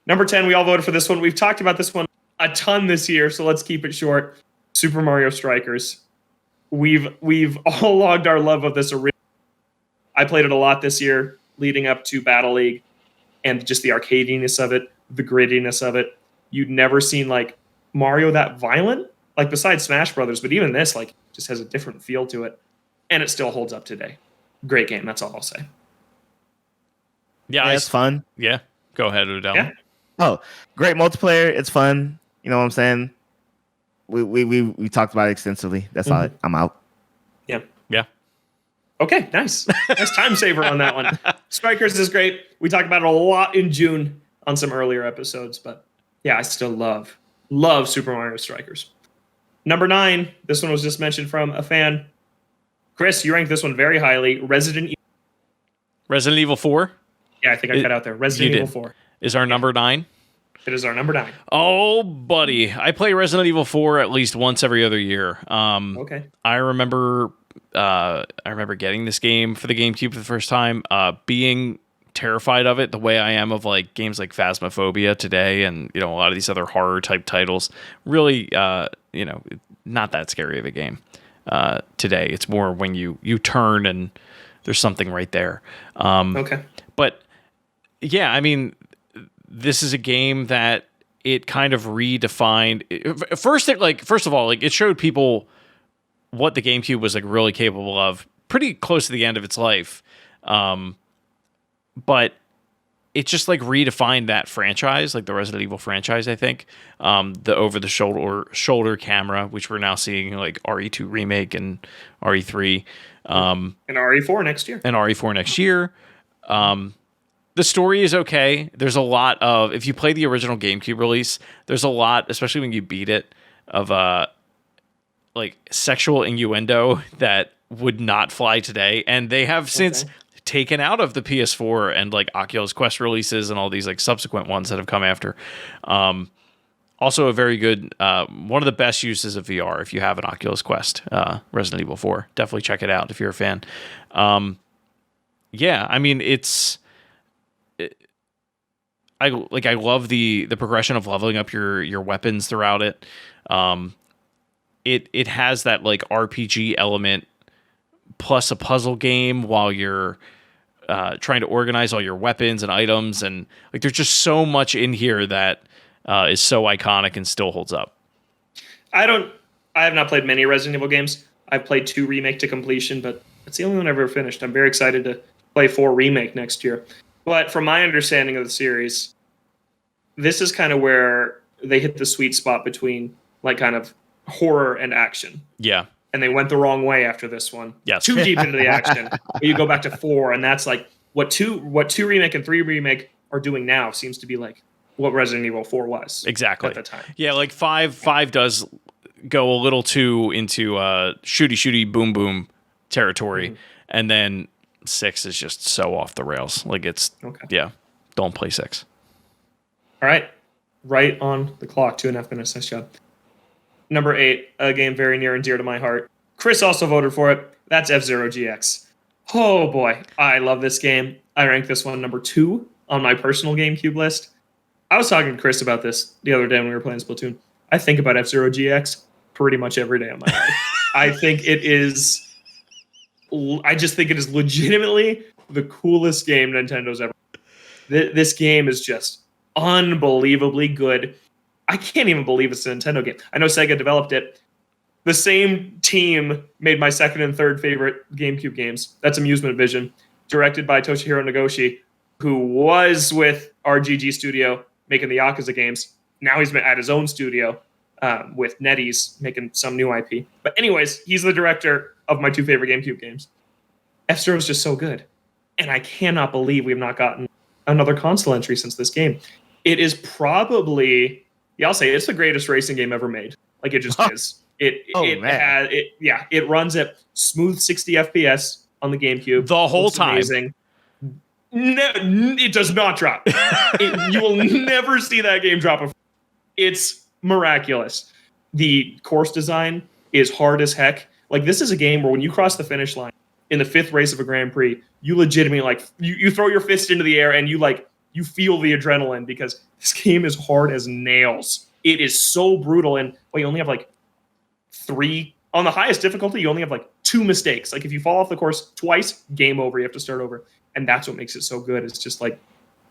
Number 10, we all voted for this one. We've talked about this one a ton this year, so let's keep it short. Super Mario Strikers. We've all logged our love of this original. I played it a lot this year, leading up to Battle League, and just the arcadiness of it, the grittiness of it. You'd never seen like Mario that violent, like besides Smash Brothers, but even this like just has a different feel to it, and it still holds up today. Great game. That's all I'll say. Yeah, it's fun. Yeah, go ahead, Odell. Yeah. Oh, great multiplayer. It's fun. You know what I'm saying? We talked about it extensively. That's all. I'm out. Yeah. Yeah. Okay, nice. Nice time saver on that one. Strikers is great. We talked about it a lot in June on some earlier episodes, but yeah, I still love Super Mario Strikers. Number 9, this one was just mentioned from a fan. Chris, you ranked this one very highly. Resident Evil 4? Yeah, I think I cut out there. Resident Evil 4. Is our number 9? It is our number 9. Oh, buddy. I play Resident Evil 4 at least once every other year. Okay. I remember getting this game for the GameCube for the first time, being terrified of it the way I am of like games like Phasmophobia today and, you know, a lot of these other horror type titles. Really, not that scary of a game today. It's more when you turn and there's something right there. Okay. But yeah, I mean, this is a game that it kind of redefined. First of all, like it showed people what the GameCube was like really capable of pretty close to the end of its life. But it just like redefined that franchise, like the Resident Evil franchise, I think. The over the shoulder camera, which we're now seeing like RE2 remake and RE3. And RE4 next year. And RE4 next year. The story is okay. There's a lot of, if you play the original GameCube release, there's a lot, especially when you beat it, of like sexual innuendo that would not fly today. And they have since taken out of the PS4 and like Oculus Quest releases and all these like subsequent ones that have come after. Also a very good, one of the best uses of VR if you have an Oculus Quest, Resident Evil 4. Definitely check it out if you're a fan. Yeah, I mean, I love the progression of leveling up your weapons throughout it. It has that like RPG element plus a puzzle game while you're trying to organize all your weapons and items, and like there's just so much in here that is so iconic and still holds up. I have not played many Resident Evil games. I've played 2 remake to completion, but it's the only one I've ever finished. I'm very excited to play 4 remake next year. But from my understanding of the series, this is kind of where they hit the sweet spot between like kind of horror and action. Yeah. And they went the wrong way after this one. Yes. Too deep into the action. You go back to 4, and that's like what 2 remake and 3 remake are doing now seems to be like what Resident Evil 4 was. Exactly. At the time. Yeah, like 5 does go a little too into shooty boom boom territory, and then 6 is just so off the rails. Like it's yeah, don't play 6. All right. Right on the clock, 2.5 minutes. Nice job. Number 8, a game very near and dear to my heart. Chris also voted for it. That's F-Zero GX. Oh boy, I love this game. I rank this one number 2 on my personal GameCube list. I was talking to Chris about this the other day when we were playing Splatoon. I think about F-Zero GX pretty much every day of my life. I just think it is legitimately the coolest game Nintendo's ever. This game is just unbelievably good. I can't even believe it's a Nintendo game. I know Sega developed it. The same team made my second and third favorite GameCube games. That's Amusement Vision, directed by Toshihiro Nagoshi, who was with RGG Studio making the Yakuza games. Now he's at his own studio with NetEase making some new IP. But anyways, he's the director of my 2 favorite GameCube games. F-Zero is just so good. And I cannot believe we've not gotten another console entry since this game. It is probably... Yeah, I'll say it's the greatest racing game ever made. Like it just is. It runs at smooth 60 FPS on the GameCube the whole time. Amazing. No, it does not drop. You will never see that game drop. It's miraculous. The course design is hard as heck. Like this is a game where when you cross the finish line in the 5th race of a Grand Prix, you legitimately like you throw your fist into the air and you feel the adrenaline because this game is hard as nails. It is so brutal, and you only have like 3 on the highest difficulty. You only have like 2 mistakes. Like if you fall off the course twice, game over. You have to start over, and that's what makes it so good. It's just like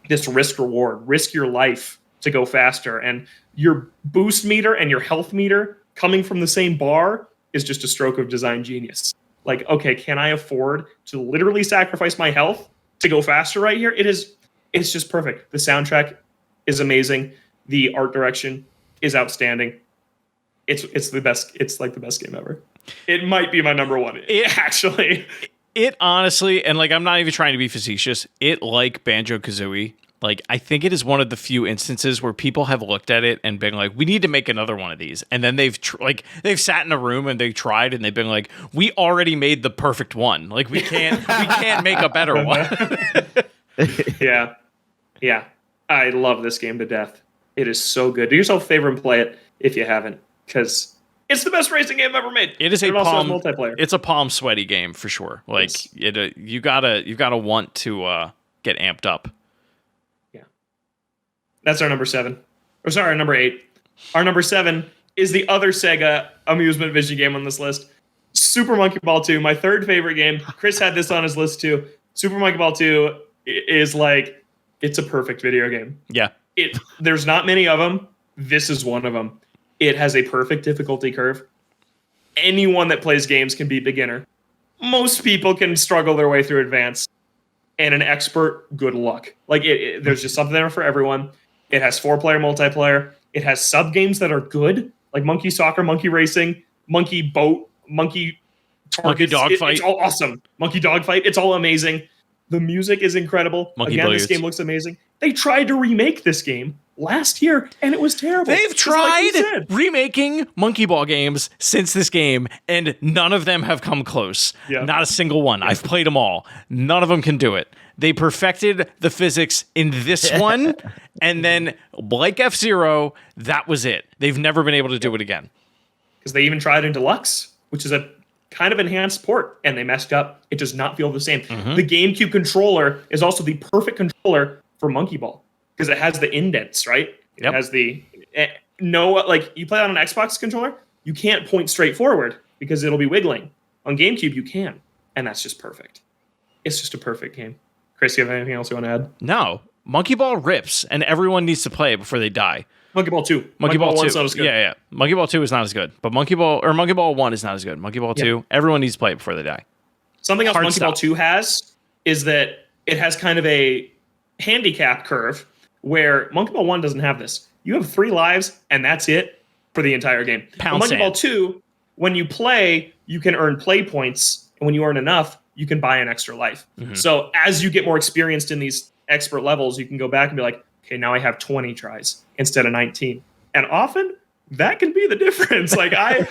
this risk reward. Risk your life to go faster, and your boost meter and your health meter coming from the same bar is just a stroke of design genius. Like, okay, can I afford to literally sacrifice my health to go faster right here? It's just perfect. The soundtrack is amazing. The art direction is outstanding. It's the best. It's like the best game ever. It might be my number 1. Actually, it honestly, and like I'm not even trying to be facetious. It like Banjo-Kazooie. Like I think it is one of the few instances where people have looked at it and been like, "We need to make another one of these." And then they've sat in a room and they've tried and they've been like, "We already made the perfect one. Like we can't make a better one." Yeah. I love this game to death. It is so good. Do yourself a favor and play it if you haven't, because it's the best racing game ever made. It is multiplayer. It's a palm sweaty game for sure. Like you gotta want to get amped up. Yeah, that's our number 7. Or sorry, our number 8. Our number 7 is the other Sega Amusement Vision game on this list, Super Monkey Ball 2. My 3rd favorite game. Chris had this on his list too. Super Monkey Ball 2 is like, it's a perfect video game. Yeah. There's not many of them. This is one of them. It has a perfect difficulty curve. Anyone that plays games can be beginner. Most people can struggle their way through advanced. And an expert, good luck. Like, there's just something there for everyone. It has 4-player multiplayer. It has sub-games that are good, like Monkey Soccer, Monkey Racing, Monkey Boat, Monkey Targets. Dogfight. It's all awesome. Monkey Dogfight. It's all amazing. The music is incredible. Monkey Again, Billiards. this game looks amazing. They tried to remake this game last year, and it was terrible. They've Just like you tried said. remaking Monkey Ball games since this game, and none of them have come close. Yeah. Not a single one. I've played them all. None of them can do it. They perfected the physics in this one, and then, like F-Zero, that was it. They've never been able to do it again. Because they even tried in Deluxe, which is a kind of enhanced port, and they messed up. It does not feel the same. The GameCube controller is also the perfect controller for Monkey Ball because it has the indents, right? It Yep. has the like you play on an Xbox controller, you can't point straight forward because it'll be wiggling. On GameCube, you can, and that's just perfect. It's just a perfect game. Chris, you have anything else you want to add? No. Monkey Ball rips, and everyone needs to play it before they die. Monkey Ball 2. Monkey Ball 1's 2. not as good. Yeah. Monkey Ball 2 is not as good. But Monkey Ball 1 is not as good. Monkey Ball 2, everyone needs to play it before they die. Something else Hard Monkey Ball stop. 2 has is that it has kind of a handicap curve where Monkey Ball 1 doesn't have this. You have 3 lives, and that's it for the entire game. Pound Monkey sand. Ball 2, when you play, you can earn play points, and when you earn enough, you can buy an extra life. So as you get more experienced in these expert levels, you can go back and be like, okay, now I have 20 tries instead of 19. And often, that can be the difference. Like, I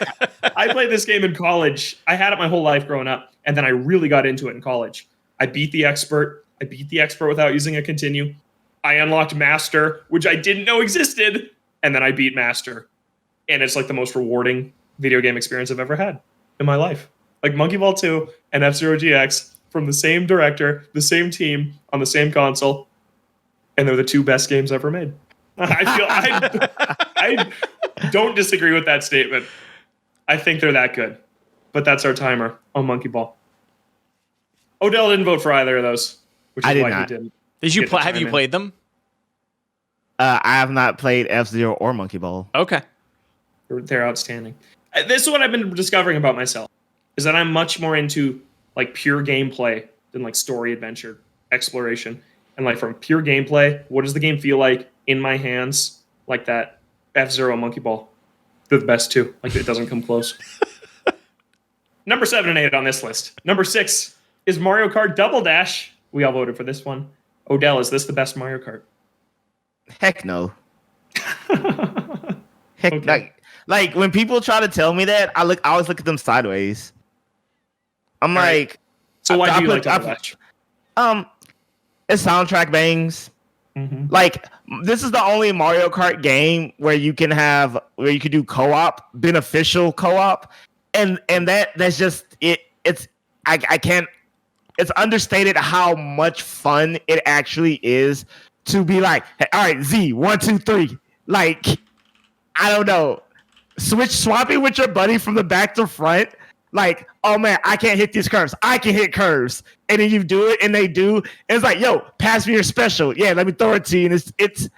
played this game in college. I had it my whole life growing up, and then I really got into it in college. I beat the expert. I beat the expert without using a continue. I unlocked Master, which I didn't know existed, and then I beat Master. And it's like the most rewarding video game experience I've ever had in my life. Like Monkey Ball 2 and F-Zero GX from the same director, the same team, on the same console, and they're the 2 best games ever made. I don't disagree with that statement. I think they're that good. But that's our timer on Monkey Ball. Odell didn't vote for either of those, which is I did why not. he didn't. Did you Get the have you time in. played them? I have not played F-Zero or Monkey Ball. Okay. They're outstanding. This is what I've been discovering about myself, is that I'm much more into like pure gameplay than like story adventure exploration. And like from pure gameplay, what does the game feel like in my hands? Like that F-Zero Monkey Ball. They're the best 2. Like it doesn't come close. Number 7 and 8 on this list. Number 6 is Mario Kart Double Dash. We all voted for this one. Odell, is this the best Mario Kart? Heck no. Heck, Okay. like when people try to tell me that, I always look at them sideways. I'm All right. like, So why I do you like put- I Double put- Dash? it's soundtrack bangs. Mhm. Like this is the only Mario Kart game where you can do co-op, beneficial co-op, and that's just it. I can't. It's understated how much fun it actually is to be like, hey, all right, Z, 1, 2, 3. Like, I don't know, swapping with your buddy from the back to front. Like, oh man, I can't hit these curves. I can hit curves, and then you do it, and they do. And it's like, yo, pass me your special. Yeah, let me throw it to you. And it's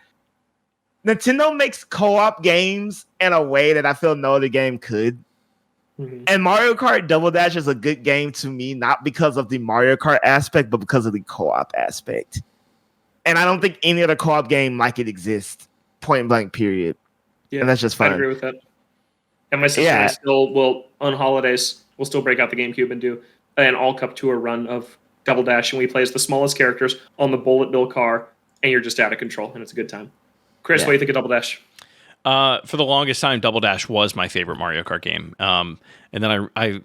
Nintendo makes co-op games in a way that I feel no other game could. Mhm. And Mario Kart Double Dash is a good game to me, not because of the Mario Kart aspect, but because of the co-op aspect. And I don't think any other co-op game like it exists. Point blank, period. Yeah, And that's just fun. I agree with that. And my sister and I Yeah. still will, on holidays, we'll still break out the GameCube and do an all-cup tour run of Double Dash, and we play as the smallest characters on the bullet bill car, and you're just out of control, and it's a good time. Chris, what do you think of Double Dash? For the longest time, Double Dash was my favorite Mario Kart game. And then I,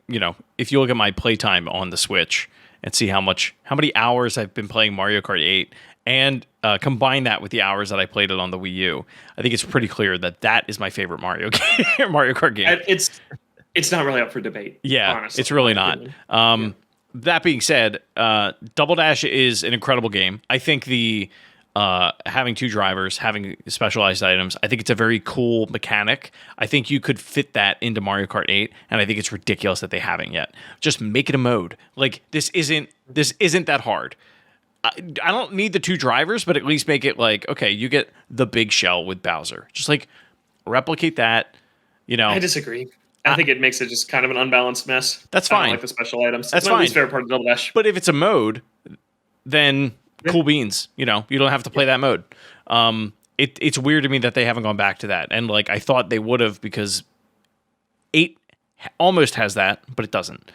if you look at my playtime on the Switch and see how many hours I've been playing Mario Kart 8, and combine that with the hours that I played it on the Wii U, I think it's pretty clear that is my favorite Mario Kart game. It's not really up for debate. Yeah, honestly, it's really in my not. opinion. That being said, Double Dash is an incredible game. I think the having 2 drivers, having specialized items, I think it's a very cool mechanic. I think you could fit that into Mario Kart 8, and I think it's ridiculous that they haven't yet. Just make it a mode. Like this isn't that hard. I don't need the 2 drivers, but at least make it like, okay, you get the big shell with Bowser. Just like replicate that. I disagree. I think it makes it just kind of an unbalanced mess. That's I fine. don't like the special items. That's it's my fine. least favorite part of Double Dash. But if it's a mode, then cool beans. You don't have to play that mode. It's weird to me that they haven't gone back to that. And like I thought they would have, because 8 almost has that, but it doesn't.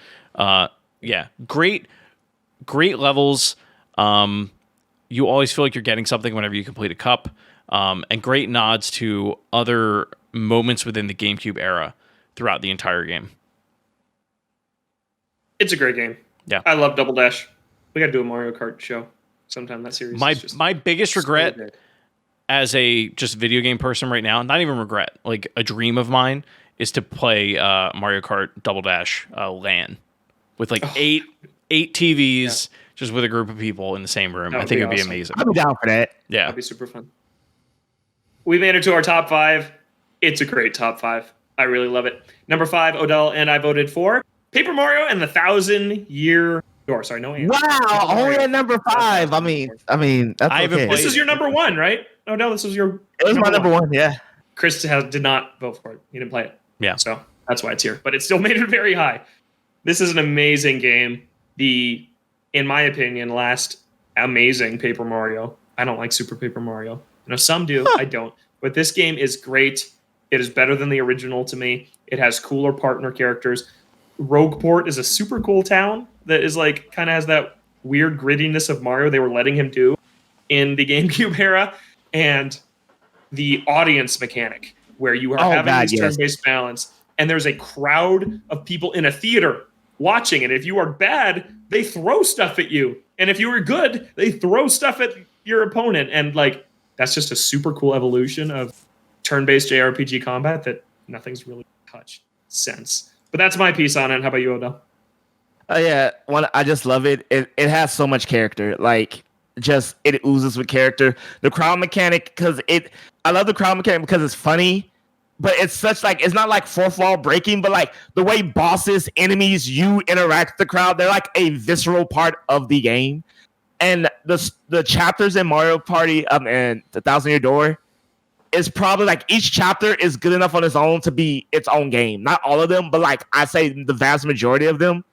Great levels. You always feel like you're getting something whenever you complete a cup. And great nods to other moments within the GameCube era throughout the entire game. It's a great game. Yeah. I love Double Dash. We got to do a Mario Kart show sometime. That series. My biggest regret as a just video game person right now, not even regret, like a dream of mine, is to play Mario Kart Double Dash LAN with like eight TVs, just with a group of people in the same room. I think it'd be amazing. I'm down for that. Yeah. That'd be super fun. We made it to our top 5. It's a great top 5. I really love it. Number 5, Odell and I voted for Paper Mario and the 1,000-Year Door. Sorry, no answer. Wow, only at number 5. I mean, that's okay. This is your number 1, right? Odell, this was your. It was my number 1. Yeah. Chris did not vote for it. He didn't play it. Yeah. So that's why it's here. But it still made it very high. This is an amazing game. In my opinion, last amazing Paper Mario. I don't like Super Paper Mario. Some do. I don't. But this game is great. It is better than the original to me. It has cooler partner characters. Rogueport is a super cool town that is like kind of has that weird grittiness of Mario they were letting him do in the GameCube era. And the audience mechanic where you are having this turn-based balance, and there's a crowd of people in a theater watching it. If you are bad, they throw stuff at you. And if you are good, they throw stuff at your opponent. And like that's just a super cool evolution of turn-based JRPG combat that nothing's really touched since. But that's my piece on it. How about you, Odell? I just love it. It has so much character. Like, just it oozes with character. The crowd mechanic, I love the crowd mechanic because it's funny, but it's such like it's not like fourth wall breaking, but like the way bosses, enemies, you interact with the crowd, they're like a visceral part of the game. And the chapters in Mario Party and the 1,000-Year Door is probably like each chapter is good enough on its own to be its own game. Not all of them, but like I say the vast majority of them.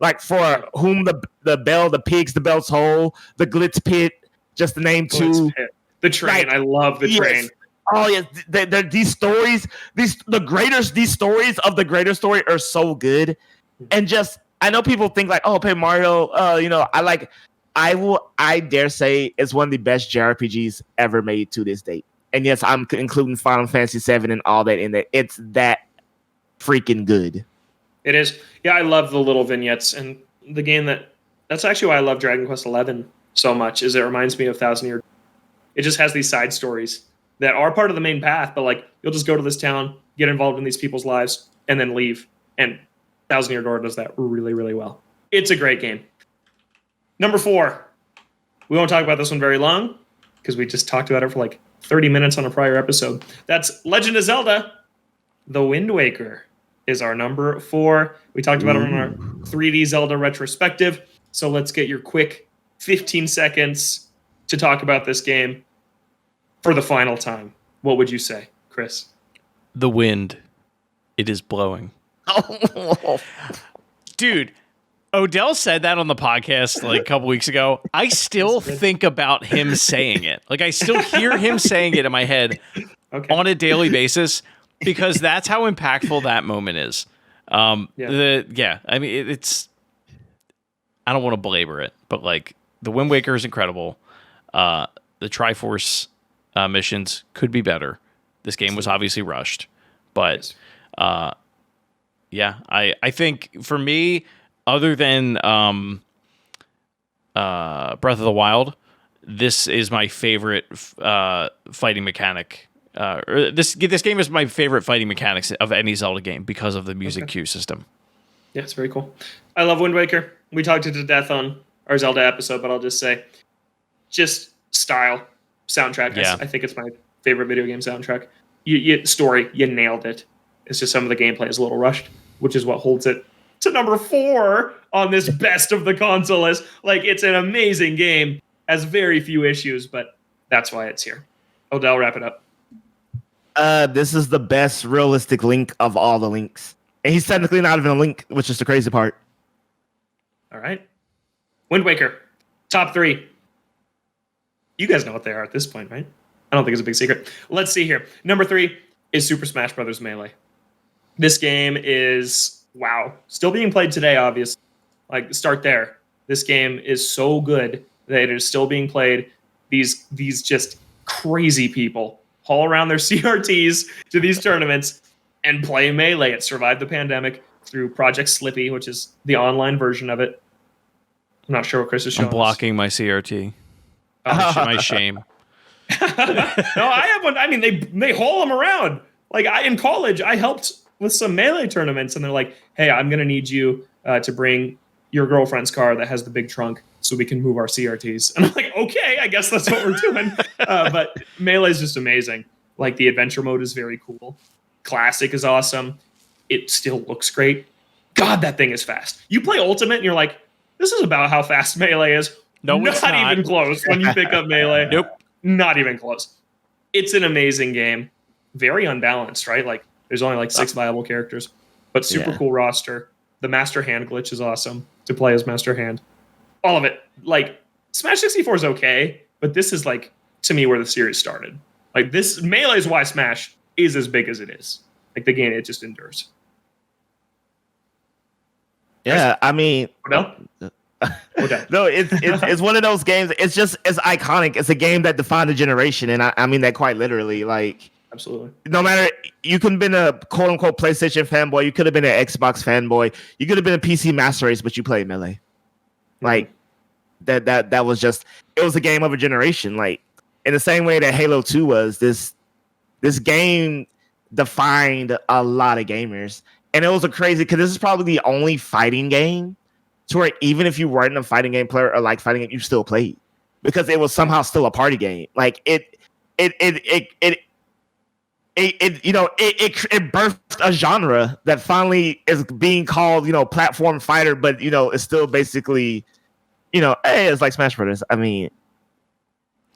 Like for whom the bell, the pigs, the belt's hole, the glitz pit, just to name 2. The train, I love the train. Oh yes, these stories, these stories of the greater story are so good, and just I know people think like, oh, Paper Mario, I dare say it's one of the best JRPGs ever made to this date. And yes, I'm including Final Fantasy VII and all that in there. It's that freaking good. It is. Yeah, I love the little vignettes and the game that's actually why I love Dragon Quest XI so much, is it reminds me of 1,000-Year. It just has these side stories that are part of the main path, but like you'll just go to this town, get involved in these people's lives, and then leave. And 1,000-Year Door does that really, really well. It's a great game. Number 4. We won't talk about this one very long because we just talked about it for like 30 minutes on a prior episode. That's Legend of Zelda, The Wind Waker is our number 4. We talked about it on our 3D Zelda retrospective. So let's get your quick 15 seconds to talk about this game for the final time. What would you say, Chris? The wind. It is blowing. Dude, Odell said that on the podcast like a couple weeks ago. I still think about him saying it. Like I still hear him saying it in my head on a daily basis because that's how impactful that moment is. I mean, it's. I don't want to belabor it, but like the Wind Waker is incredible. The Triforce missions could be better. This game was obviously rushed, but I think for me, other than Breath of the Wild, this is my favorite fighting mechanic. This game is my favorite fighting mechanics of any Zelda game because of the music cue system. Yeah, it's very cool. I love Wind Waker. We talked it to death on our Zelda episode, but I'll just say, just style, soundtrack. Yeah. I think it's my favorite video game soundtrack. Story, you nailed it. It's just some of the gameplay is a little rushed, which is what holds it to number 4 on this best of the console list. Like, it's an amazing game, has very few issues, but that's why it's here. Odell, wrap it up. This is the best realistic Link of all the Links. And he's technically not even a Link, which is the crazy part. All right. Wind Waker, top 3. You guys know what they are at this point, right? I don't think it's a big secret. Let's see here. Number 3 is Super Smash Bros. Melee. This game is, wow, still being played today, obviously. Like, start there. This game is so good that it is still being played. These just crazy people haul around their CRTs to these tournaments and play Melee. It survived the pandemic through Project Slippy, which is the online version of it. I'm not sure what Chris is showing. I'm blocking my CRT. My shame. No, I have one. I mean, they haul them around. Like, in college, I helped with some Melee tournaments, and they're like, "Hey, I'm gonna need you to bring your girlfriend's car that has the big trunk so we can move our CRTs." And I'm like, "Okay, I guess that's what we're doing." But Melee is just amazing. Like, the adventure mode is very cool. Classic is awesome. It still looks great. God, that thing is fast. You play Ultimate, and you're like, "This is about how fast Melee is." No, it's not even close when you pick up Melee. Nope. Not even close. It's an amazing game. Very unbalanced, right? Like, there's only like 6 viable characters, but super cool roster. The Master Hand glitch is awesome to play as Master Hand. All of it. Like, Smash 64 is okay, but this is, like, to me, where the series started. Like, this Melee is why Smash is as big as it is. Like, the game, it just endures. Yeah, I mean... No, it's one of those games. It's iconic. It's a game that defined a generation, and I mean that quite literally. Like, absolutely. No matter, you could have been a quote unquote PlayStation fanboy, you could have been an Xbox fanboy, you could have been a PC master race, but you played Melee. Like, that was just, it was a game of a generation. Like, in the same way that Halo 2 was, this game defined a lot of gamers, and it was a crazy, because this is probably the only fighting game to where even if you weren't a fighting game player or like fighting game, you still played, because it was somehow still a party game. Like, it birthed a genre that finally is being called, platform fighter, but it's still basically, hey, it's like Smash Brothers. I mean,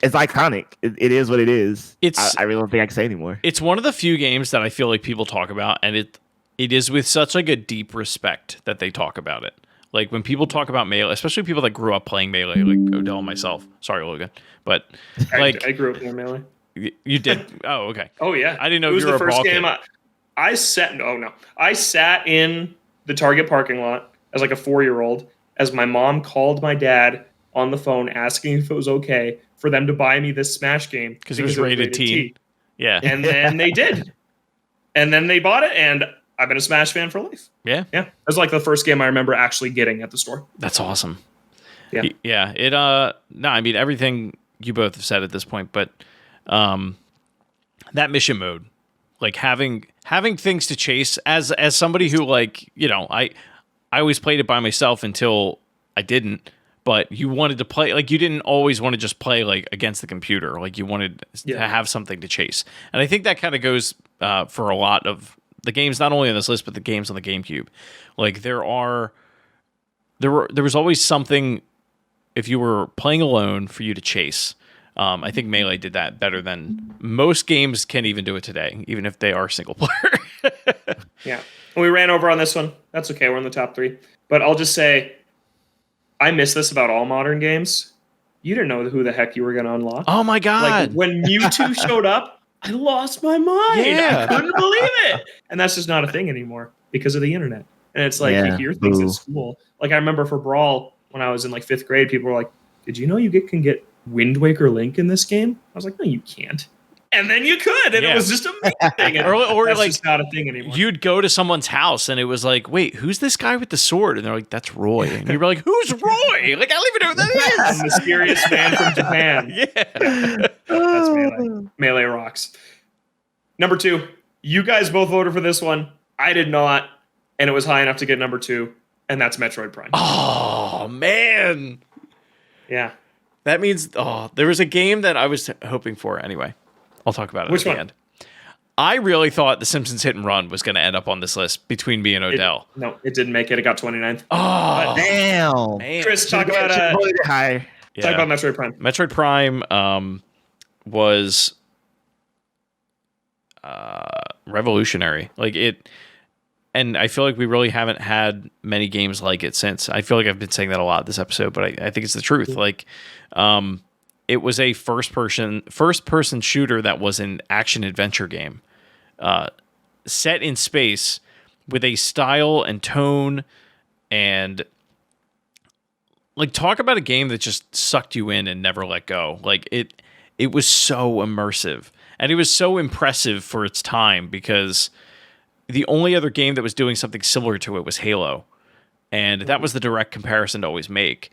it's iconic. It is what it is. I really don't think I can say anymore. It's one of the few games that I feel like people talk about, and it is with such like a deep respect that they talk about it. Like, when people talk about Melee, especially people that grew up playing Melee, like Odell and myself. Sorry, Logan. But, like... I grew up playing Melee. You did? Oh, okay. Oh, yeah. I didn't know if you were a ball kid. It was the first game I sat in the Target parking lot as like a 4-year-old as my mom called my dad on the phone asking if it was okay for them to buy me this Smash game. Because it was rated T. Yeah. And then they did. And then they bought it, and I've been a Smash fan for life. Yeah. Yeah. It was like the first game I remember actually getting at the store. That's awesome. Yeah. Yeah. No, I mean, everything you both have said at this point, but that mission mode, like having things to chase as somebody who, like, I always played it by myself until I didn't, but you wanted to play, like, you didn't always want to just play like against the computer. Like, you wanted to have something to chase. And I think that kind of goes for a lot of the games, not only on this list, but the games on the GameCube. Like, there was always something, if you were playing alone, for you to chase. I think Melee did that better than most games can even do it today, even if they are single player. Yeah. We ran over on this one. That's okay. We're in the top 3. But I'll just say, I miss this about all modern games. You didn't know who the heck you were going to unlock. Oh, my God. Like, when Mewtwo showed up, I lost my mind. Yeah. I couldn't believe it. And that's just not a thing anymore because of the internet. And it's like, you hear things in school. Like, I remember for Brawl, when I was in like 5th grade, people were like, "Did you know you can get Wind Waker Link in this game?" I was like, "No, you can't." And then you could, and it was just amazing. And or that's like, just not a thing anymore. You'd go to someone's house, and it was like, "Wait, who's this guy with the sword?" And they're like, "That's Roy." And you were like, "Who's Roy?" Like, I don't even know who that is. The mysterious man from Japan. Yeah. That's Melee. Melee rocks. Number 2, you guys both voted for this one. I did not, and it was high enough to get number 2, and that's Metroid Prime. Oh, man. Yeah. That means, there was a game that I was hoping for. Anyway, I'll talk about it at the end. I really thought The Simpsons Hit and Run was going to end up on this list between me and Odell. No, it didn't make it. It got 29th. Oh, damn. Man. Chris, talk about high. Talk about Metroid Prime. Metroid Prime was... revolutionary. Like it, and I feel like we really haven't had many games like it since. I feel like I've been saying that a lot this episode, but I think it's the truth. Like, it was a first person shooter that was an action adventure game, set in space with a style and tone, and like talk about a game that just sucked you in and never let go. Like it was so immersive, and it was so impressive for its time, because the only other game that was doing something similar to it was Halo, and that was the direct comparison to always make.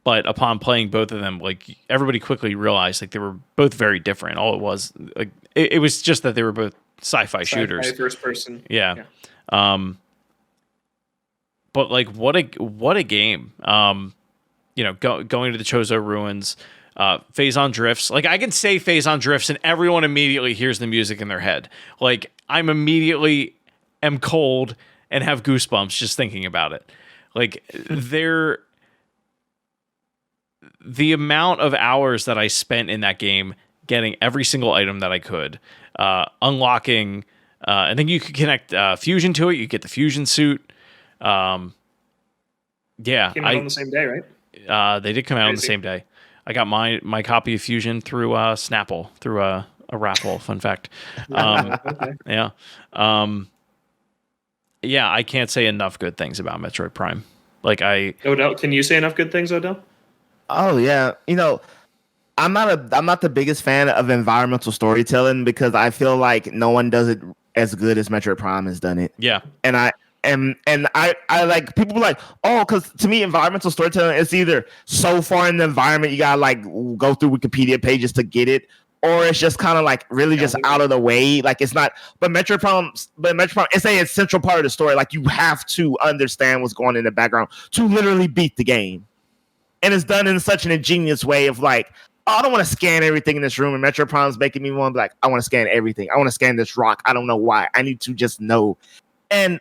But upon playing both of them, like everybody quickly realized like they were both very different. All it was like it was just that they were both sci-fi shooters, first person. Yeah. But like what a game. Going to the Chozo ruins, Phazon drifts. Like I can say Phazon drifts, and everyone immediately hears the music in their head. Like I'm immediately am cold and have goosebumps just thinking about it. Like the amount of hours that I spent in that game getting every single item that I could, unlocking, I think you could connect fusion to it. You get the fusion suit. Yeah, Came out on the same day, right? They did come out on the same day. I got my copy of Fusion through Snapple, through a raffle. Fun fact. Okay. Yeah. Yeah, I can't say enough good things about Metroid Prime. Like Odell, can you say enough good things, Odell? Oh yeah, I'm not the biggest fan of environmental storytelling, because I feel like no one does it as good as Metroid Prime has done it. Yeah, and I like people like, oh, because to me environmental storytelling is either so far in the environment you gotta like go through Wikipedia pages to get it, or it's just kind of like really just out of the way. Like it's not. But Metroid Prime, it's an essential part of the story. Like you have to understand what's going on in the background to literally beat the game. And it's done in such an ingenious way of like, oh, I don't want to scan everything in this room. And Metro Prime's making me want to be like, I want to scan everything. I want to scan this rock. I don't know why. I need to just know. And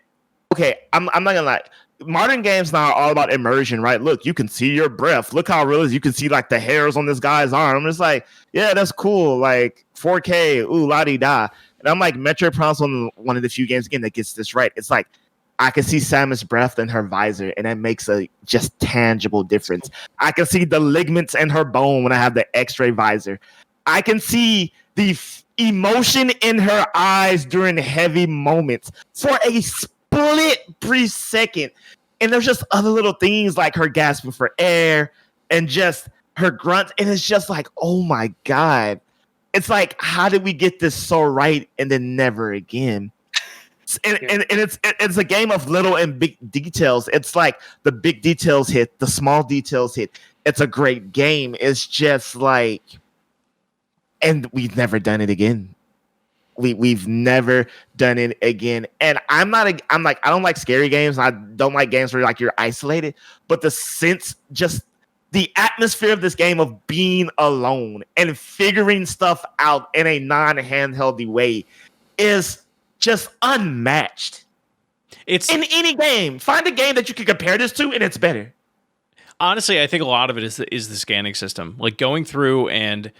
okay, I'm not gonna lie. Modern games now are all about immersion, right? Look, you can see your breath. Look how real it is. You can see like the hairs on this guy's arm. It's like, yeah, that's cool. Like 4K, ooh, la-di-da. And I'm like, Metro Prime's one of the few games again that gets this right. It's like, I can see Samus' breath in her visor, and that makes a just tangible difference. I can see the ligaments in her bone when I have the X-ray visor. I can see the emotion in her eyes during heavy moments for a split brief second. And there's just other little things like her gasping for air and just her grunts. And it's just like, oh my God. It's like, how did we get this so right and then never again? And it's a game of little and big details. It's like the big details hit, the small details hit. It's a great game. It's just like, and we've never done it again. We've never done it again. And I'm like, I don't like scary games. I don't like games where like you're isolated. But the sense, just the atmosphere of this game of being alone and figuring stuff out in a non-handheldy way is just unmatched. It's in any game. Find a game that you can compare this to, and it's better. Honestly, I think a lot of it is the scanning system. Like going through, and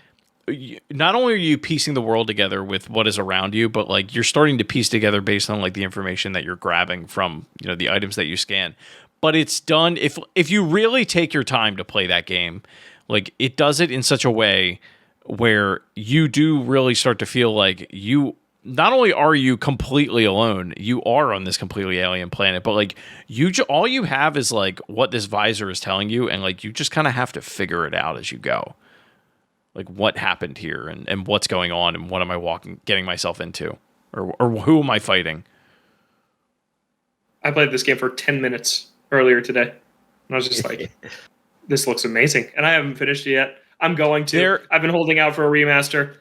not only are you piecing the world together with what is around you, but like you're starting to piece together based on like the information that you're grabbing from the items that you scan. But it's done if you really take your time to play that game, like it does it in such a way where you do really start to feel like you. Not only are you completely alone, you are on this completely alien planet, but like all you have is like what this visor is telling you, and like you just kind of have to figure it out as you go. Like what happened here and what's going on and what am I getting myself into, or who am I fighting? I played this game for 10 minutes earlier today, and I was just like, this looks amazing. And I haven't finished it yet. I'm going to. I've been holding out for a remaster.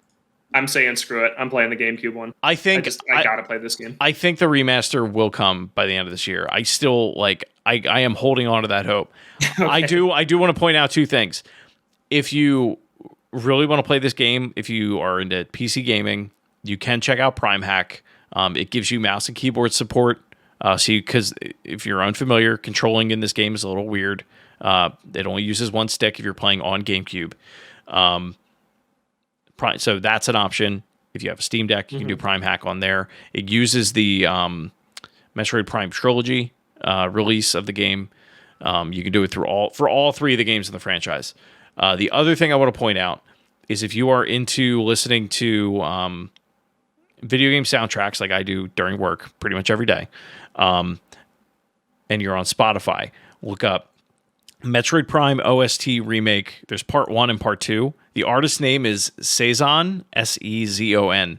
I'm saying screw it. I'm playing the GameCube one. I think I gotta play this game. I think the remaster will come by the end of this year. I still I am holding on to that hope. Okay. I do want to point out two things. If you really want to play this game, if you are into PC gaming, you can check out Prime Hack. It gives you mouse and keyboard support. Because if you're unfamiliar, controlling in this game is a little weird. It only uses one stick if you're playing on GameCube. So that's an option. If you have a Steam Deck, you can do Prime Hack on there. It uses the Metroid Prime Trilogy release of the game. You can do it for all 3 of the games in the franchise. The other thing I want to point out is if you are into listening to video game soundtracks like I do during work pretty much every day, and you're on Spotify, look up Metroid Prime OST Remake. There's part 1 and part 2. The artist's name is Sezon, Sezon.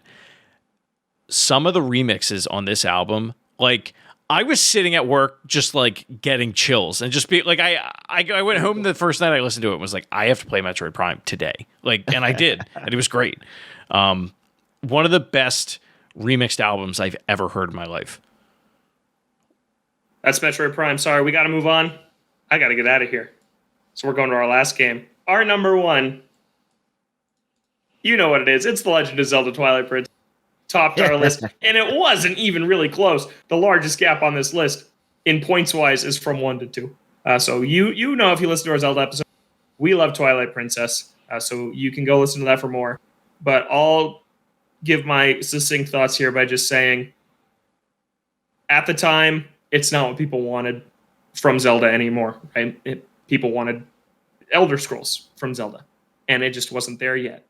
Some of the remixes on this album, like, I was sitting at work just like getting chills and just be like, I went home the first night I listened to it and was like, I have to play Metroid Prime today. Like, and I did, and it was great. One of the best remixed albums I've ever heard in my life. That's Metroid Prime. Sorry, we got to move on. I got to get out of here. So we're going to our last game. Our number 1. You know what it is. It's The Legend of Zelda Twilight Princess. Topped our list. And it wasn't even really close. The largest gap on this list, in points-wise, is from 1 to 2. So you know, if you listen to our Zelda episode, we love Twilight Princess. So you can go listen to that for more. But I'll give my succinct thoughts here by just saying, at the time, it's not what people wanted from Zelda anymore. Right? People wanted Elder Scrolls from Zelda, and it just wasn't there yet.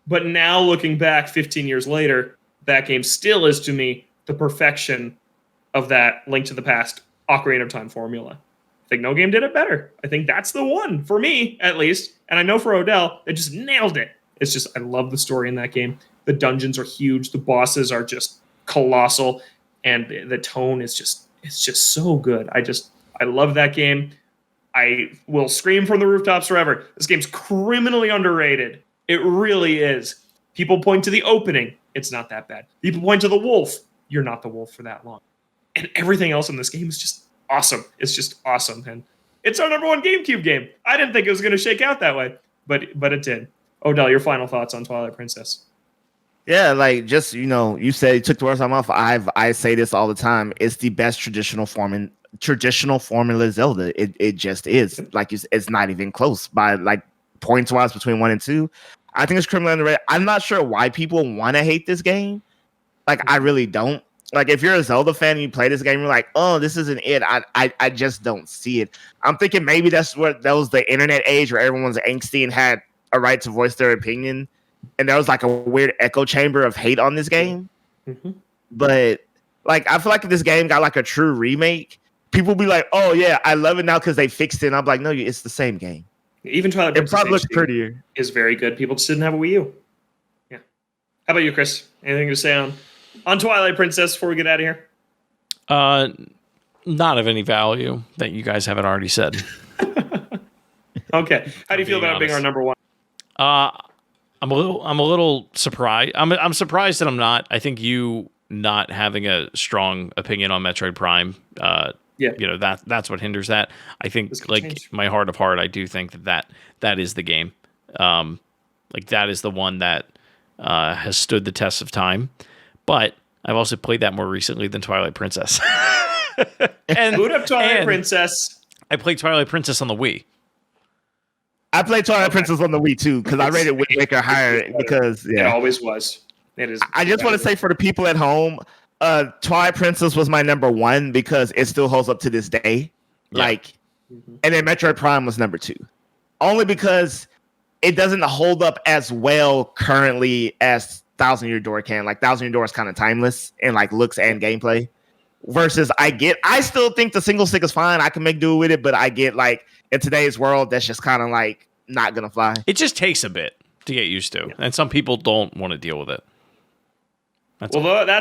But now, looking back 15 years later, that game still is, to me, the perfection of that Link to the Past Ocarina of Time formula. I think no game did it better. I think that's the one, for me, at least. And I know for Odell, it just nailed it. It's just, I love the story in that game. The dungeons are huge. The bosses are just colossal. And the tone is just, it's just so good. I love that game. I will scream from the rooftops forever. This game's criminally underrated. It really is. People point to the opening. It's not that bad. People point to the wolf. You're not the wolf for that long. And everything else in this game is just awesome. It's just awesome. And it's our number 1 GameCube game. I didn't think it was going to shake out that way, but it did. Odell, your final thoughts on Twilight Princess? Yeah, like, just, you know, you said you took the words out of my mouth. I say this all the time. It's the best traditional formula Zelda. It just is. Like, it's not even close by, like, points wise between 1 and 2. I think it's criminally underrated. I'm not sure why people want to hate this game. Like, I really don't. Like, if you're a Zelda fan and you play this game, you're like, oh, this isn't it. I just don't see it. I'm thinking maybe that was the internet age where everyone's angsty and had a right to voice their opinion. And there was like a weird echo chamber of hate on this game. Mm-hmm. But, like, I feel like if this game got like a true remake, people be like, oh, yeah, I love it now because they fixed it. And I'm like, no, it's the same game. Even Twilight Princess, it probably looks prettier, is very good. People just didn't have a Wii U. Yeah. How about you, Chris? Anything to say on Twilight Princess before we get out of here? Not of any value that you guys haven't already said. Okay. How do you feel about it being our number 1? I'm a little surprised. I'm surprised that I'm not. I think you not having a strong opinion on Metroid Prime. Yeah, you know, that's what hinders that. I think, like, change. My heart of heart, I do think that is the game. Like, that is the one that has stood the test of time. But I've also played that more recently than Twilight Princess. And boot up Twilight Princess. I played Twilight Princess on the Wii. I played Twilight Princess on the Wii too, because I rated Wind Waker higher because it always was. It is. I just want to say, for the people at home, Twilight Princess was my number 1 because it still holds up to this day. Yeah. Like, and then Metroid Prime was number 2, only because it doesn't hold up as well currently as Thousand Year Door can. Like, Thousand Year Door is kind of timeless in, like, looks and gameplay. Versus, I still think the single stick is fine. I can make do with it, but I get, like, in today's world, that's just kind of like not gonna fly. It just takes a bit to get used to, and some people don't want to deal with it. That's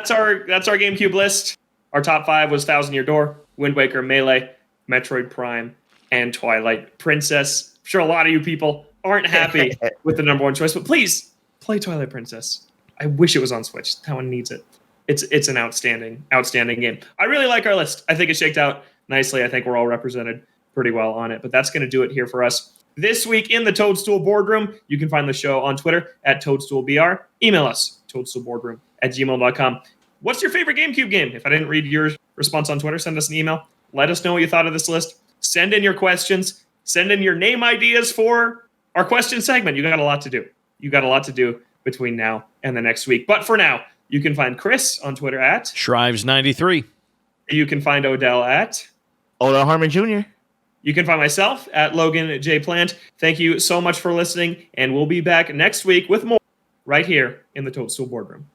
our GameCube list. Our top 5 was Thousand Year Door, Wind Waker, Melee, Metroid Prime, and Twilight Princess. I'm sure a lot of you people aren't happy with the number 1 choice, but please play Twilight Princess. I wish it was on Switch. That one needs it. It's an outstanding game. I really like our list. I think it shaked out nicely. I think we're all represented pretty well on it. But that's going to do it here for us this week in the Toadstool Boardroom. You can find the show on Twitter at ToadstoolBR. Email us, toadstoolboardroom@gmail.com. What's your favorite GameCube game? If I didn't read your response on Twitter, send us an email. Let us know what you thought of this list. Send in your questions. Send in your name ideas for our question segment. You got a lot to do. between now and the next week. But for now, you can find Chris on Twitter at Shrives93. You can find Odell at Odell Harmon Jr. You can find myself at Logan J. Plant. Thank you so much for listening, and we'll be back next week with more right here in the Toadstool Boardroom.